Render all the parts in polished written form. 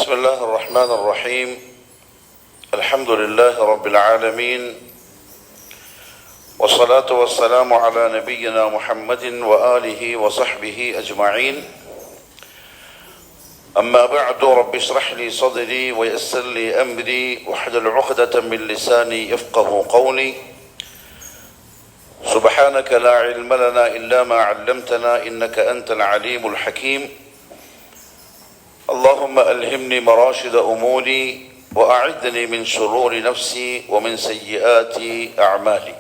بسم الله الرحمن الرحيم. الحمد لله رب العالمين، والصلاة والسلام على نبينا محمد وآله وصحبه أجمعين. أما بعد، رب اشرح لي صدري ويسر لي أمري واحلل عقدة من لساني يفقه قولي. سبحانك لا علم لنا إلا ما علمتنا إنك أنت العليم الحكيم. اللهم ألهمني مراشد أموري وأعذني من شرور نفسي ومن سيئات أعمالي.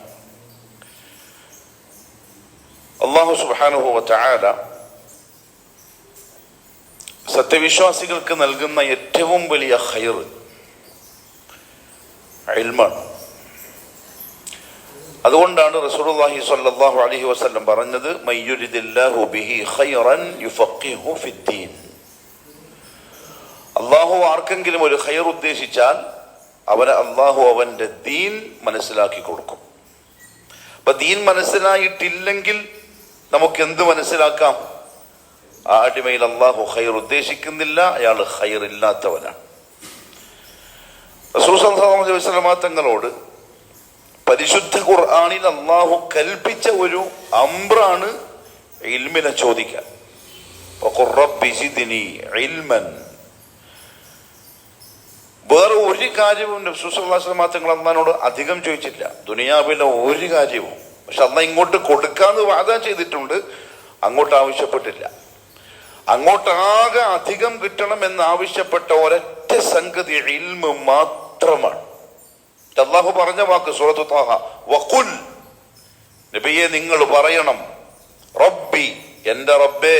അല്ലാഹു സുബ്ഹാനഹു വതആല സത്യവിശ്വാസികൾക്ക് നൽകുന്ന ഏറ്റവും വലിയ ഖൈർ ഇൽമാണ്. അതുകൊണ്ടാണ് റസൂലുള്ളാഹി സ്വല്ലല്ലാഹു അലൈഹി വസല്ലം പറഞ്ഞത്, മയ്യുരിദില്ലാഹു ബിഹി ഖൈറൻ യുഫഖിഹു ഫിദ്ദീൻ. അള്ളാഹു ആർക്കെങ്കിലും ഒരു ഖൈർ ഉദ്ദേശിച്ചാൽ അള്ളാഹു അവന്റെ ദീൻ മനസ്സിലാക്കി കൊടുക്കും. അപ്പൊ ദീൻ മനസ്സിലായിട്ടില്ലെങ്കിൽ നമുക്ക് എന്ത് മനസ്സിലാക്കാം? ആ അടിമയിൽ അള്ളാഹു ഖൈർ ഉദ്ദേശിക്കുന്നില്ല, അയാൾ ഖൈർ ഇല്ലാത്തവനാണ്. റസൂൽ സല്ലല്ലാഹു അലൈഹി വസല്ലം തങ്ങളോട് പരിശുദ്ധ ഖുർആനിൽ അള്ളാഹു കൽപ്പിച്ച ഒരു അംറാണ് ഇൽമിനെ ചോദിക്കാൻ. വഖുർ റബ്ബി സിദ്നി ഇൽമൻ. വേറെ ഒരു കാര്യവും റസൂൽ സല്ലല്ലാഹു അലൈഹി വസല്ലം തങ്ങൾ അള്ളാഹിനോട് അധികം ചോദിച്ചില്ല, ദുനിയാവിലെ ഒരു കാര്യവും. പക്ഷെ അള്ളാഹ് ഇങ്ങോട്ട് കൊടുക്കാന്ന് വാദ ചെയ്തിട്ടുണ്ട്, അങ്ങോട്ട് ആവശ്യപ്പെട്ടില്ല. അങ്ങോട്ടാകെ അധികം കിട്ടണം എന്ന് ആവശ്യപ്പെട്ട ഒരൊറ്റ സംഗതി ഇൽമ് മാത്രമാണ്. അള്ളാഹു പറഞ്ഞ വാക്ക് സൂറത്തു ത്വാഹ, വഖുൽ, നബിയെ നിങ്ങൾ പറയണം, റബ്ബി, എന്റെ റബ്ബേ,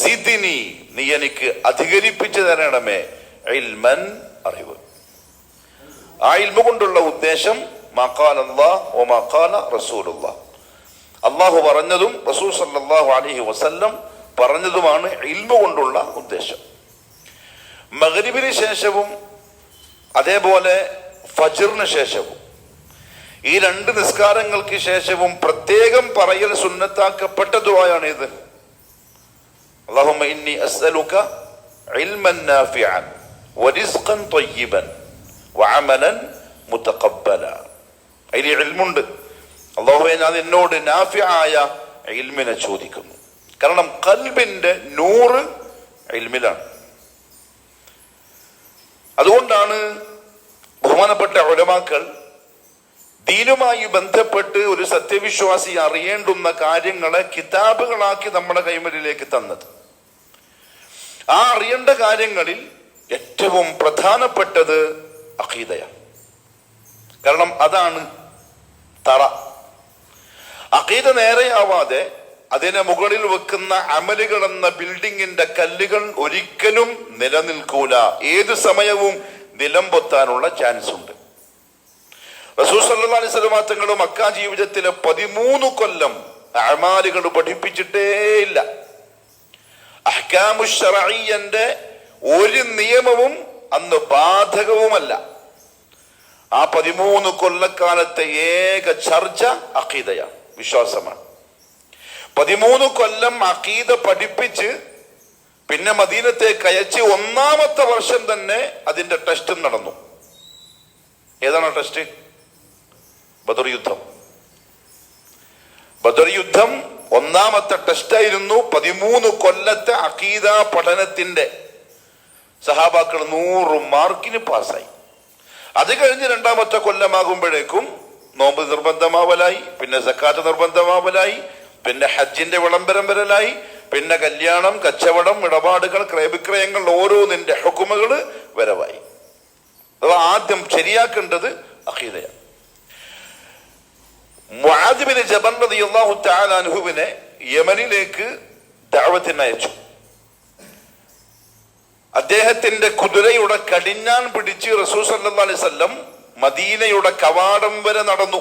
സിദ്നി, നീ എനിക്ക് അധികരിപ്പിച്ചു തരണമേ, ഇൽമൻ, അറിവ്. ആ ഇൽമ കൊണ്ടുള്ള ഉദ്ദേശം മാ ഖാല അല്ലാഹ് വമാ ഖാല റസൂലുള്ളാഹ്, അള്ളാഹു പറഞ്ഞതും റസൂൽ സല്ലല്ലാഹു അലൈഹി വസല്ലം പറഞ്ഞതുമാണ് ഇൽമ കൊണ്ടുള്ള ഉദ്ദേശം. മഗ്രിബിന് ശേഷവും അതേപോലെ ഫജ്റിന് ശേഷവും, ഈ രണ്ട് നിസ്കാരങ്ങൾക്ക് ശേഷവും പ്രത്യേകം പറയൽ സുന്നത്താക്കപ്പെട്ട ദുആയാണ് ഇത്. അല്ലാഹുമ്മ ഇന്നി അസ്അലുക ഇൽമൻ നാഫിഅൻ വറിസ്ഖൻ ത്വയ്യിബൻ വഅമലൻ മുതഖബ്ബല. അതിൽ ഇൽമുണ്ട്. അല്ലാഹുവേ, ഞാൻ എന്നോട് നാഫിആയ ഇൽമിനെ ചോദിക്കുന്നു. കാരണം ഖൽബിന്റെ നൂറ് ഇൽമിലാണ്. അതുകൊണ്ടാണ് ബഹുമാനപ്പെട്ട ഉലമാക്കൾ ദീനുമായി ബന്ധപ്പെട്ട് ഒരു സത്യവിശ്വാസി അറിയേണ്ടുന്ന കാര്യങ്ങളെ കിതാബുകളാക്കി നമ്മുടെ കൈമലിലേക്ക് തന്നത്. ആ അറിയേണ്ട കാര്യങ്ങളിൽ ഏറ്റവും പ്രധാനപ്പെട്ടത് അഖീദയാണ്. കാരണം അതാണ് തറ. അഖീദ നേരെയാവാതെ അതിനെ മുകളിൽ വെക്കുന്ന അമലുകൾ എന്ന ബിൽഡിങ്ങിന്റെ കല്ലുകൾ ഒരിക്കലും നിലനിൽക്കൂല. ഏത് സമയവും നിലം പൊത്താനുള്ള ചാൻസ് ഉണ്ട്. റസൂൽ സല്ലല്ലാഹു അലൈഹി വസല്ലം തങ്ങൾ മക്ക ജീവിതത്തിലെ 13 കൊല്ലം അമാലുകൾ പഠിപ്പിച്ചിട്ടേയില്ല. അഹ്കാമു ശർഈയ്യന്റെ ഒരു നിയമവും അന്ന് ബാധകവുമല്ല. ആ 13 കൊല്ലക്കാലത്തെ ഏക ചർച്ച അഖീദയാണ്, വിശ്വാസമാണ്. 13 കൊല്ലം അഖീദ പഠിപ്പിച്ച് പിന്നെ മദീനത്തേക്ക് അയച്ച് 1-ാമത്തെ വർഷം തന്നെ അതിന്റെ ടെസ്റ്റ് നടന്നു. ഏതാണ് ടെസ്റ്റ്? ബദർ യുദ്ധം. ബദർ യുദ്ധം 1-ാമത്തെ ടെസ്റ്റായിരുന്നു. 13 കൊല്ലത്തെ അഖീദ പഠനത്തിന്റെ സഹാബാക്കൾ 100 മാർക്കിന് പാസ്സായി. അത് കഴിഞ്ഞ് 2-ാമത്തെ കൊല്ലമാകുമ്പോഴേക്കും നോമ്പ് നിർബന്ധമാവലായി, പിന്നെ സക്കാത്ത് നിർബന്ധമാവലായി, പിന്നെ ഹജ്ജിന്റെ വിളംബരം വരലായി, പിന്നെ കല്യാണം, കച്ചവടം, ഇടപാടുകൾ, ക്രയവിക്രയങ്ങൾ, ഓരോന്നിന്റെ ഹുക്കുമുകള് വരവായി. അഥവാ ആദ്യം ശരിയാക്കേണ്ടത് അഖീദയാണ്. മുആദ് ബിൻ ജബൽ റളിയല്ലാഹു തആല അൻഹുവിനെ യമനിലേക്ക് ദഅവത്തിന് അയച്ചു. അദ്ദേഹത്തിന്റെ കുതിരയുടെ കടിഞ്ഞാൻ പിടിച്ച് റസൂൽ സല്ലല്ലാഹു അലൈഹി വസല്ലം മദീനയുടെ കവാടം വരെ നടന്നു.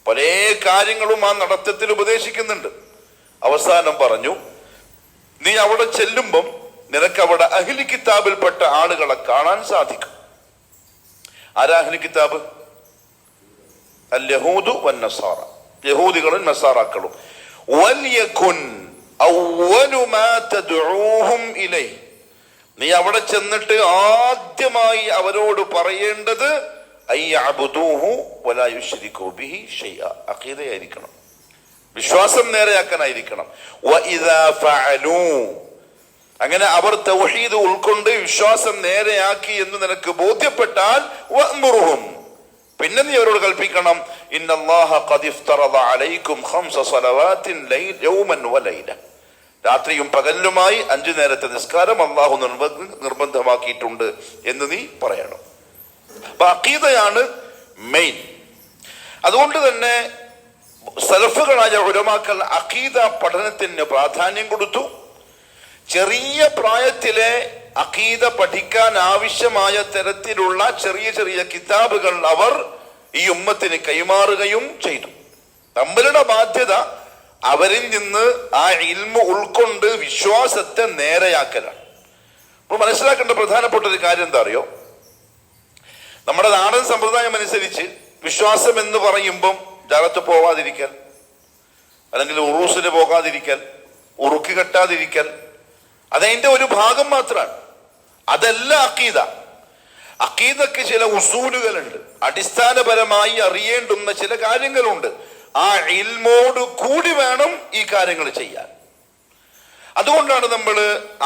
പല കാര്യങ്ങളും ആ നടത്തത്തിൽ ഉപദേശിക്കുന്നുണ്ട്. അവസാനം പറഞ്ഞു, നീ അവിടെ ചെല്ലുമ്പം നിനക്ക് അവിടെ അഹ്ലി കിതാബിൽപ്പെട്ട ആളുകളെ കാണാൻ സാധിക്കും. ആരാ അഹ്ലി കിതാബ്? അൽ യഹൂദു വൻ നസാറ, യഹൂദികളും നസാറാക്കളും. വൽയകുൻ അവ്വലു മാ തദ്ഊഹും ഇലൈഹി, നീ അവിടെ ചെന്നിട്ട് ആദ്യമായി അവരോട് പറയേണ്ടത് അഖീദയായിരിക്കണം, വിശ്വാസം നേരെയാക്കാനായിരിക്കണം. അങ്ങനെ അവർ തൗഹീദ് ഉൾക്കൊണ്ട് വിശ്വാസം നേരെയാക്കി എന്ന് നിനക്ക് ബോധ്യപ്പെട്ടാൽ വഅ്മുറുഹും, പിന്നെ നീ അവരോട് കൽപ്പിക്കണം, ഇന്നല്ലാഹ ഖദ് ഇഫ്തറദ അലൈക്കും ഖംസ സ്വലവാത്തിൻ യൗമൻ വലൈല, രാത്രിയും പകലുമായി 5 നേരത്തെ നിസ്കാരം അല്ലാഹു നിർബന്ധമാക്കിയിട്ടുണ്ട് എന്ന് നീ പറയണം. അപ്പൊ അഖീദയാണ് മെയിൻ. അതുകൊണ്ട് തന്നെ സലഫുകളായ ഉലമാക്കൾ അഖീദ പഠനത്തിന് പ്രാധാന്യം കൊടുത്തു. ചെറിയ പ്രായത്തിലെ അഖീദ പഠിക്കാൻ ആവശ്യമായ തരത്തിലുള്ള ചെറിയ ചെറിയ കിതാബുകൾ അവർ ഈ ഉമ്മത്തിന് കൈമാറുകയും ചെയ്തു. നമ്മളുടെ ബാധ്യത അവരിൽ നിന്ന് ആ ഇൽമു ഉൾക്കൊണ്ട് വിശ്വാസത്തെ നേരെയാക്കലാണ്. അപ്പോൾ മനസ്സിലാക്കേണ്ട പ്രധാനപ്പെട്ട ഒരു കാര്യം എന്താ അറിയോ? നമ്മുടെ നാടൻ സമ്പ്രദായം അനുസരിച്ച് വിശ്വാസം എന്ന് പറയുമ്പം ജാറത്ത് പോവാതിരിക്കൽ, അല്ലെങ്കിൽ ഉറൂസിന് പോകാതിരിക്കൽ, ഉറുക്ക് കെട്ടാതിരിക്കൽ, അതതിന്റെ ഒരു ഭാഗം മാത്രമാണ്. അതല്ല അഖീദ. അഖീദക്ക് ചില ഉസൂലുകളുണ്ട്, അടിസ്ഥാനപരമായി അറിയേണ്ടുന്ന ചില കാര്യങ്ങളുണ്ട്. ആ ഇൽമോട് കൂടി വേണം ഈ കാര്യങ്ങൾ ചെയ്യാൻ. അതുകൊണ്ടാണ് നമ്മൾ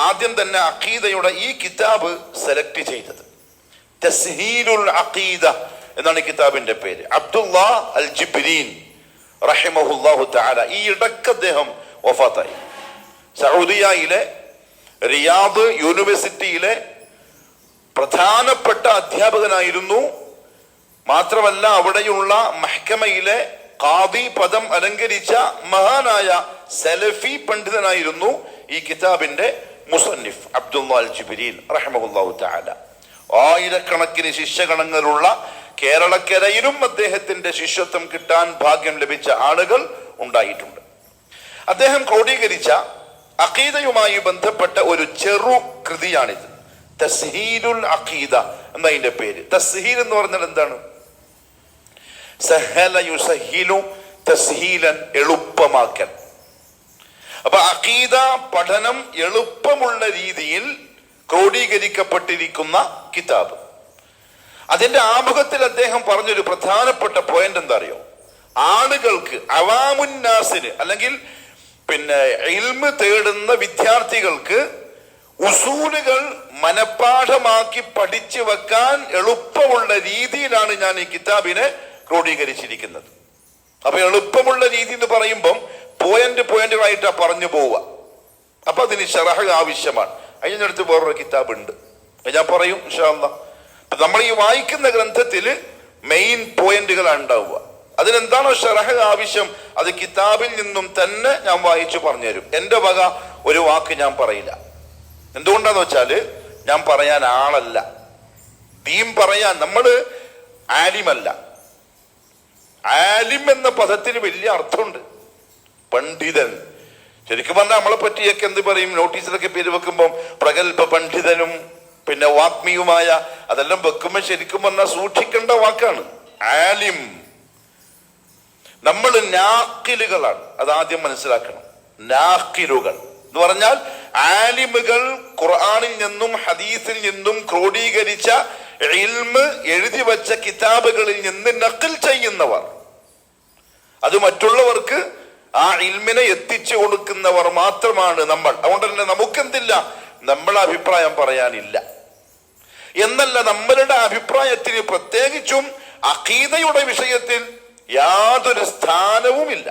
ആദ്യം തന്നെ അഖീദയുടെ ഈ കിതാബ് സെലക്ട് ചെയ്തത്. തസ്ഹീലുൽ അഖീദ എന്നാണ് ഈ കിതാബിന്റെ പേര്. അബ്ദുല്ലാ അൽ ജിബ്രീൻ റഹിമഹുല്ലാഹു തആല ഈ ഇടക്ക് അദ്ദേഹം വഫാത്തായി. സൗദിയയിലെ റിയാദ് യൂണിവേഴ്സിറ്റിയിലെ പ്രധാനപ്പെട്ട അധ്യാപകനായിരുന്നു. മാത്രമല്ല അവിടെയുള്ള മഹ്കമയിലെ ഖാദി പദം അലങ്കരിച്ച മഹാനായ സലഫി പണ്ഡിതനായിരുന്നു ഈ കിതാബിന്റെ മുസന്നിഫ് അബ്ദുല്ലാ അൽ ജിബ്രീൻ റഹിമഹുല്ലാഹു തആല. ആയിരക്കണക്കിന് ശിഷ്യഗണങ്ങളുള്ള കേരളക്കരയിലും അദ്ദേഹത്തിന്റെ ശിഷ്യത്വം കിട്ടാൻ ഭാഗ്യം ലഭിച്ച ആളുകൾ ഉണ്ടായിട്ടുണ്ട്. അദ്ദേഹം ക്രോഡീകരിച്ച അഖീദയുമായി ബന്ധപ്പെട്ട ഒരു ചെറു കൃതിയാണിത്. തസ്ഹീലുൽ അഖീദ എന്നതിന്റെ പേര്. തസ്ഹീൽ എന്ന് പറഞ്ഞാൽ എന്താണ്? സഹല യുസഹിലു തസ്ഹീലൻ, എളുപ്പമാക്കൽ. അപ്പൊ അഖീദ പഠനം എളുപ്പമുള്ള രീതിയിൽ ക്രോഡീകരിക്കപ്പെട്ടിരിക്കുന്ന കിതാബ്. അതിന്റെ ആമുഖത്തിൽ അദ്ദേഹം പറഞ്ഞൊരു പ്രധാനപ്പെട്ട പോയിന്റ് എന്താ അറിയോ? ആളുകൾക്ക്, അവാമുന്നാസിന്, അല്ലെങ്കിൽ ഇൽമ് തേടുന്ന വിദ്യാർത്ഥികൾക്ക് ഉസൂലുകൾ മനഃപ്പാഠമാക്കി പഠിച്ചു വെക്കാൻ എളുപ്പമുള്ള രീതിയിലാണ് ഞാൻ ഈ കിതാബിനെ ക്രോഡീകരിച്ചിരിക്കുന്നത്. അപ്പൊ എളുപ്പമുള്ള രീതി എന്ന് പറയുമ്പം പോയിന്റുകളായിട്ടാ പറഞ്ഞു പോവുക. അപ്പൊ അതിന് ശറഹ് ആവശ്യമാണ്. അതിനടുത്ത് വേറൊരു കിതാബ് ഉണ്ട്, ഞാൻ പറയും ഇൻഷാ അല്ലാഹ്. നമ്മൾ ഈ വായിക്കുന്ന ഗ്രന്ഥത്തിൽ മെയിൻ പോയിന്റുകളാണ് ഉണ്ടാവുക. അതിനെന്താണോ ശറഹ് ആവശ്യം അത് കിതാബിൽ നിന്നും തന്നെ ഞാൻ വായിച്ചു പറഞ്ഞുതരും. എന്റെ വക ഒരു വാക്ക് ഞാൻ പറയില്ല. എന്തുകൊണ്ടാന്ന് വെച്ചാല് ഞാൻ പറയാൻ ആളല്ല, ദീൻ പറയാൻ. നമ്മള് ആലിമല്ല. ആലിം എന്ന പദത്തിന് വലിയ അർത്ഥമുണ്ട്. പണ്ഡിതൻ, ശരിക്കും പറഞ്ഞാൽ നമ്മളെ പറ്റിയൊക്കെ എന്ത് പറയും, നോട്ടീസിലൊക്കെ പേര് വെക്കുമ്പോൾ പ്രഗത്ഭ പണ്ഡിതനും വാഗ്മിയുമായ, അതെല്ലാം വെക്കുമ്പോൾ ശരിക്കും പറഞ്ഞാൽ സൂക്ഷിക്കേണ്ട വാക്കാണ് ആലിം. നമ്മൾ നാക്കിലുകളാണ്, അതാദ്യം മനസ്സിലാക്കണം. നാക്കിലുകൾ എന്ന് പറഞ്ഞാൽ ആലിമുകൾ ഖുർആനിൽ നിന്നും ഹദീസിൽ നിന്നും ക്രോഡീകരിച്ച ഇൽമ് എഴുതി വച്ച കിതാബുകളിൽ നിന്ന് നഖൽ ചെയ്യുന്നവർ, അത് മറ്റുള്ളവർക്ക് ആ ഇൽമിനെ എത്തിച്ചു കൊടുക്കുന്നവർ മാത്രമാണ് നമ്മൾ. അതുകൊണ്ട് തന്നെ നമുക്കെന്തില്ല, നമ്മളെ അഭിപ്രായം പറയാനില്ല എന്നല്ല, നമ്മളുടെ അഭിപ്രായത്തിന് പ്രത്യേകിച്ചും അഖീദയുടെ വിഷയത്തിൽ യാതൊരു സ്ഥാനവുമില്ല.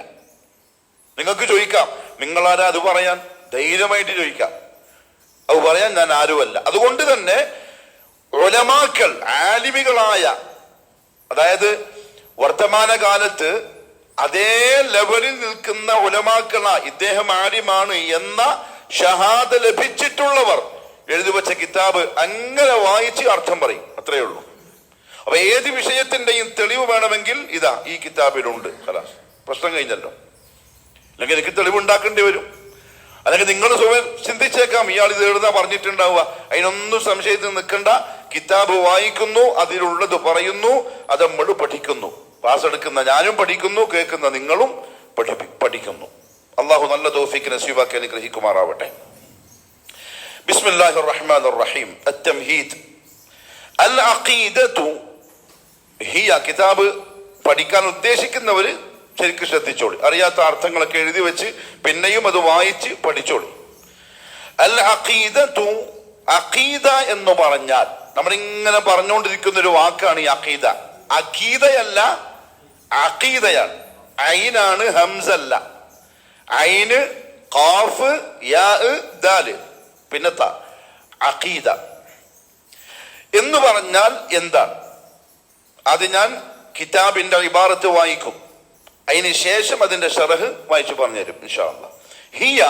നിങ്ങൾക്ക് ചോദിക്കാം, നിങ്ങളാരാ അത് പറയാൻ? ധൈര്യമായിട്ട് ചോദിക്കാം, അത് പറയാൻ ഞാൻ ആരുമല്ല. അതുകൊണ്ട് തന്നെ ഉലമാക്കൾ, ആലിമികളായ, അതായത് വർത്തമാനകാലത്ത് അതേ ലെവലിൽ നിൽക്കുന്ന ഉലമാക്കളാ ഇദ്ദേഹം ആലിമാണ് എന്ന ഷഹാദ ലഭിച്ചിട്ടുള്ളവർ എഴുതി വച്ച കിതാബ് അങ്ങനെ വായിച്ച് അർത്ഥം പറയും, അത്രയേ ഉള്ളൂ. അപ്പൊ ഏത് വിഷയത്തിന്റെയും തെളിവ് വേണമെങ്കിൽ ഇതാ ഈ കിതാബിലുണ്ട്. പ്രശ്നം കഴിഞ്ഞല്ലോ. അല്ലെങ്കിൽ എനിക്ക് തെളിവുണ്ടാക്കേണ്ടി വരും. അല്ലെങ്കിൽ നിങ്ങൾ സ്വയം ചിന്തിച്ചേക്കാം, ഇയാൾ ഇത് എഴുതാ പറഞ്ഞിട്ടുണ്ടാവുക. അതിനൊന്നും സംശയത്തിൽ നിൽക്കണ്ട. കിതാബ് വായിക്കുന്നു, അതിലുള്ളത് പറയുന്നു, അത് നമ്മൾ പഠിക്കുന്നു. ക്ലാസ് എടുക്കുന്ന ഞാനും പഠിക്കുന്നു, കേൾക്കുന്ന നിങ്ങളും പഠിക്കുന്നു. അള്ളാഹു നല്ല തൗഫീഖ് നസീബാക്കി അനുഗ്രഹിക്കുമാറാവട്ടെ. ബിസ്മില്ലാഹിർ റഹ്മാനിർ റഹീം. അത്തംഹീദ്. അൽ അഖീദതു ഹിയ. കിതാബ് പഠിക്കാൻ ഉദ്ദേശിക്കുന്നവര് ശരിക്കും ശ്രദ്ധിച്ചോളി. അറിയാത്ത അർത്ഥങ്ങളൊക്കെ എഴുതി വെച്ച് പിന്നെയും അത് വായിച്ച് പഠിച്ചോളി. അൽ അഖീദതു, അഖീദ എന്ന് പറഞ്ഞാൽ നമ്മളിങ്ങനെ പറഞ്ഞുകൊണ്ടിരിക്കുന്ന ഒരു വാക്കാണ് ഈ അഖീദ. അഖീദയല്ല, അഖീദയാണ്. ഐനാണ്, ഹംസല്ല. ഐന്, ഖാഫ്, യാ, ദാല്, പിന്നെ ത. അഖീദ എന്ന് പറഞ്ഞാൽ എന്താണ്? അത് ഞാൻ കിതാബിന്റെ ഇബാറത്ത് വായിക്കും, അതിന് ശേഷം അതിന്റെ ഷറഹ് വായിച്ചു പറഞ്ഞുതരും ഇൻഷാ അല്ലാഹ്. ഹിയ,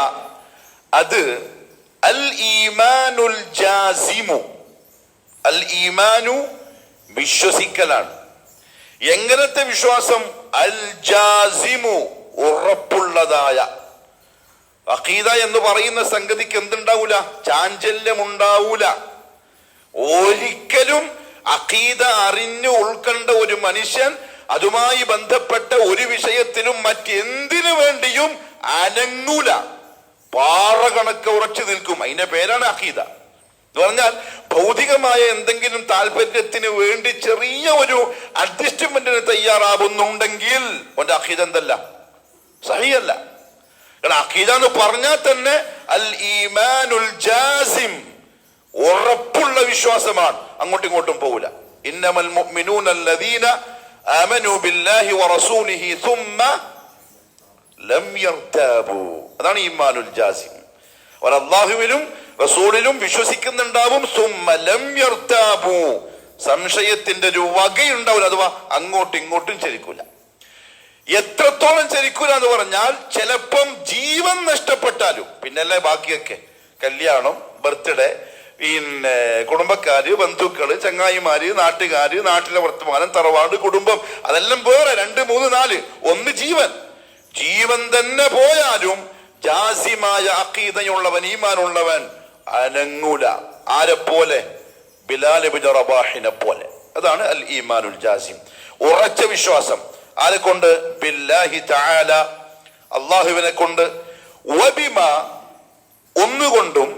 അത് അൽ ഈമാനുൽ ജാസിമു. അൽ ഈമാനു വിശ്വസിക്കലാണ്. എങ്ങനത്തെ വിശ്വാസം? അൽ ജാസിമു, ഉറപ്പുള്ളതായ. അഖീദ എന്ന് പറയുന്ന സംഗതിക്ക് എന്തുണ്ടാവൂല? ചാഞ്ചല്യം ഉണ്ടാവൂല. ഒരിക്കലും അഖീദ അറിഞ്ഞു ഉൾക്കൊണ്ട ഒരു മനുഷ്യൻ അതുമായി ബന്ധപ്പെട്ട ഒരു വിഷയത്തിലും മറ്റെന്തിനു വേണ്ടിയും അനങ്ങൂല. പാറ കണക്ക് ഉറച്ചു നിൽക്കും. അതിന്റെ പേരാണ് അഖീദ എന്ന് പറഞ്ഞാൽ. ഭൗതികമായ എന്തെങ്കിലും താല്പര്യത്തിന് വേണ്ടി ചെറിയ ഒരു അഡ്ജസ്റ്റ്മെന്റിന് തയ്യാറാവുന്നുണ്ടെങ്കിൽ അവന്റെ അഖീദ എന്തല്ല? സഹിയല്ല. കാരണം അഖീദ എന്ന് പറഞ്ഞാൽ തന്നെ അൽ ഈമാനുൽ ജാസിം, ഉറപ്പുള്ള വിശ്വാസമാണ്. അങ്ങോട്ടും ഇങ്ങോട്ടും പോകില്ല. ഇന്നമൽ മുഅ്മിനൂന അല്ലദീന ആമനൂ ബില്ലാഹി വറസൂലിഹി സുമ്മ ലം യർതാബു. അതാണ് ഈമാനുൽ ജാസിം. അവർ അല്ലാഹുവിലും റസൂലിലും വിശ്വസിക്കുന്നുണ്ടാവും. സുമ്മ ലം യർതാബു, സംശയത്തിന്റെ ഒരു വകയുണ്ടാവില്ല. അഥവാ അങ്ങോട്ടും ഇങ്ങോട്ടും ചലിക്കൂല. എത്രത്തോളം ചലിക്കൂല എന്ന് പറഞ്ഞാൽ ചിലപ്പം ജീവൻ നഷ്ടപ്പെട്ടാലും പിന്നല്ലേ ബാക്കിയൊക്കെ. കല്യാണം, ബർത്ത്ഡേ, പിന്നെ കുടുംബക്കാര്, ബന്ധുക്കള്, ചങ്ങായിമാര്, നാട്ടുകാര്, നാട്ടിലെ വർത്തമാനം, തറവാട്, കുടുംബം, അതെല്ലാം വേറെ. 2, 3, 4. ഒന്ന് ജീവൻ. ജീവൻ തന്നെ പോയാലും ജാസിമായ അഖീദയുള്ളവൻ, ഈമാനുള്ളവൻ അനങ്ങൂല. ആരെപ്പോലെ? ബിലാൽ ഇബ്നു റബാഹിനെ പോലെ. അതാണ് അൽ ഈമാനുൽ ജാസിം, ഉറച്ച വിശ്വാസം. ആരെ കൊണ്ട്? ബില്ലാഹി തആല, അല്ലാഹുവിനെ കൊണ്ട്. വബിമാ, ഒന്നുകൊണ്ടും,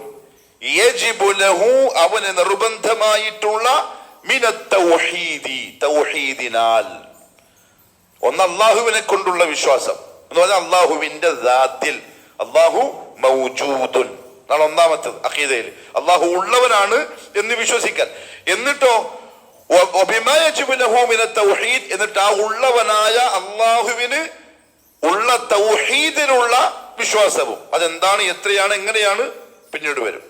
യജിബു ലഹു, അവന് നിർബന്ധമായിട്ടുള്ള, മിനത് തൗഹീദി, തൗഹീദിനാൽ. ഒന്ന് അല്ലാഹുവിനെ കൊണ്ടുള്ള വിശ്വാസം എന്ന് പറഞ്ഞാൽ അല്ലാഹുവിന്റെ ദാത്തിൽ. അല്ലാഹു മൗജൂദുൻ എന്നാണ് ഒന്നാമത്തത് അഖീദയിൽ. അല്ലാഹു ഉള്ളവനാണ് എന്ന് വിശ്വസിക്കാൻ. എന്നിട്ടോ വബിമാ യജിബു ലഹു മിനത് തൗഹീദ്, എന്നിട്ട് ആ ഉള്ളവനായ അല്ലാഹുവിന് ഉള്ള തൗഹീദിനുള്ള വിശ്വാസവും. അതെന്താണ്, എത്രയാണ്, എങ്ങനെയാണ് പിന്നീട് വരും.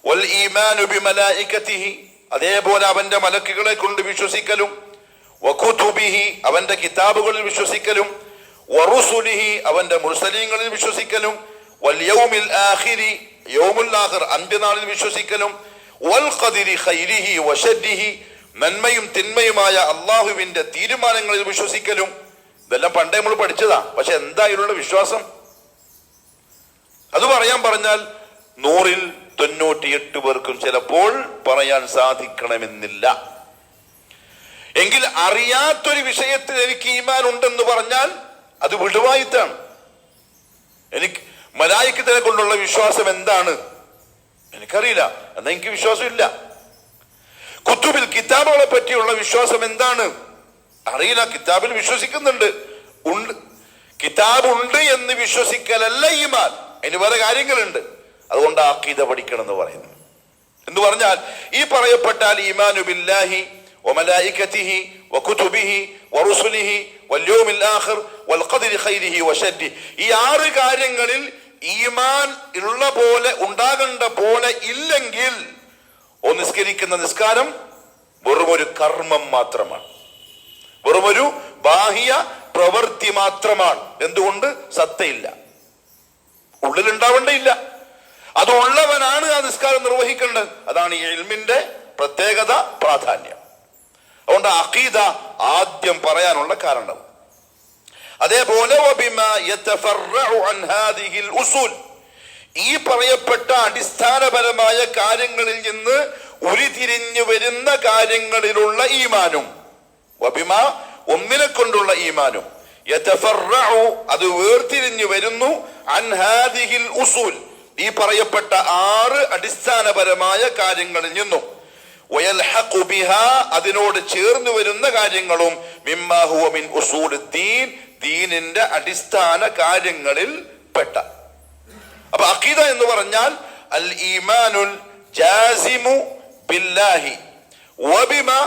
വൽ ഈമാനു ബിമലായികതിഹി, അതേപോലെ അവന്റെ മലക്കുകളെ കൊണ്ട് വിശ്വസിക്കലും. വകുതുബിഹി, അവന്റെ കിതാബുകളിൽ വിശ്വസിക്കലും. വറുസുലിഹി, അവന്റെ മുർസലീങ്ങളിൽ വിശ്വസിക്കലും. വൽ യൗമിൽ ആഖിരി, യൗമുൽ ആഖിർ, അന്ത്യനാളിൽ വിശ്വസിക്കലും. വൽ ഖദരി ഖൈരിഹി വശർരിഹി, നന്മയും തിന്മയുമായ അല്ലാഹുവിന്റെ തീരുമാനങ്ങളിൽ വിശ്വസിക്കലും. ഇതെല്ലാം പണ്ടേ നമ്മൾ പഠിച്ചതാ. പക്ഷെ എന്താ ഇതിലുള്ള വിശ്വാസം? അത് പറയാൻ പറഞ്ഞാൽ 100ൽ 98 പേർക്കും ചിലപ്പോൾ പറയാൻ സാധിക്കണമെന്നില്ല. എങ്കിൽ അറിയാത്തൊരു വിഷയത്തിൽ എനിക്ക് ഈമാൻ ഉണ്ടെന്ന് പറഞ്ഞാൽ അത് വിടുവായിത്താണ്. എനിക്ക് മലായിക്കത്തിനെ കൊണ്ടുള്ള വിശ്വാസം എന്താണ് എനിക്കറിയില്ല, എന്നാ എനിക്ക് വിശ്വാസമില്ല. കുത്തുബിൽ, കിതാബുകളെ പറ്റിയുള്ള വിശ്വാസം എന്താണ് അറിയില്ല. കിതാബിൽ വിശ്വസിക്കുന്നുണ്ട്, ഉണ്ട്. കിതാബ് ഉണ്ട് എന്ന് വിശ്വസിക്കലല്ല ഈമാൻ. അതിന് വേറെ കാര്യങ്ങളുണ്ട്. അതുകൊണ്ട് അഖീദ പഠിക്കണം എന്ന് പറയുന്നു. എന്ന് പറഞ്ഞാൽ ഈ പറയപ്പെട്ടാൽ ഈമാനു ബില്ലാഹി വമലായികതിഹി വകുതുബിഹി വറുസുലിഹി വൽയൗമിൽ ആഖിർ വൽഖദരി ഖൈരിഹി വശർരിഹി, ഈ 6 കാര്യങ്ങളിൽ ഈമാൻ ഉള്ള പോലെ, ഉണ്ടാകേണ്ട പോലെ ഇല്ലെങ്കിൽ നിസ്കരിക്കുന്ന നിസ്കാരം വെറുമൊരു കർമ്മം മാത്രമാണ്, വെറുമൊരു ബാഹ്യ പ്രവൃത്തി മാത്രമാണ്. എന്തുകൊണ്ട്? സത്തയില്ല, ഉള്ളിലുണ്ടാവേണ്ടയില്ല. അത് ഉള്ളവനാണ് ആ നിസ്കാരം നിർവഹിക്കേണ്ടത്. അതാണ് ഈ ഇൽമിന്റെ പ്രത്യേകത, പ്രാധാന്യം. അതുകൊണ്ട് അഖീദ ആദ്യം പറയാനുള്ള കാരണം. അതേപോലെ ഈ പറയപ്പെട്ട അടിസ്ഥാനപരമായ കാര്യങ്ങളിൽ നിന്ന് ഉരുതിരിഞ്ഞു വരുന്ന കാര്യങ്ങളിലുള്ള ഈമാനും, വബിമ, ഒന്നിനെ കൊണ്ടുള്ള ഈമാനും, അത് വേർതിരിഞ്ഞു വരുന്നു, അൻ ഹാദിഹിൽ ഉസൂൽ, ഈ പറയപ്പെട്ട 6 അടിസ്ഥാനപരമായ കാര്യങ്ങളിൽ നിന്നും വയൽഹഖു ബിഹാ അതിനോട് ചേർന്ന് വരുന്ന കാര്യങ്ങളും മിമ്മാ ഹുവ മിൻ ഉസൂലുദ്ദീൻ ദീനിന്റെ അടിസ്ഥാന കാര്യങ്ങളിൽ പെട്ട. അപ്പൊ അഖീദ എന്ന് പറഞ്ഞാൽ അൽ ഈമാനുൽ ജാസിമു ബില്ലാഹി വബിമാ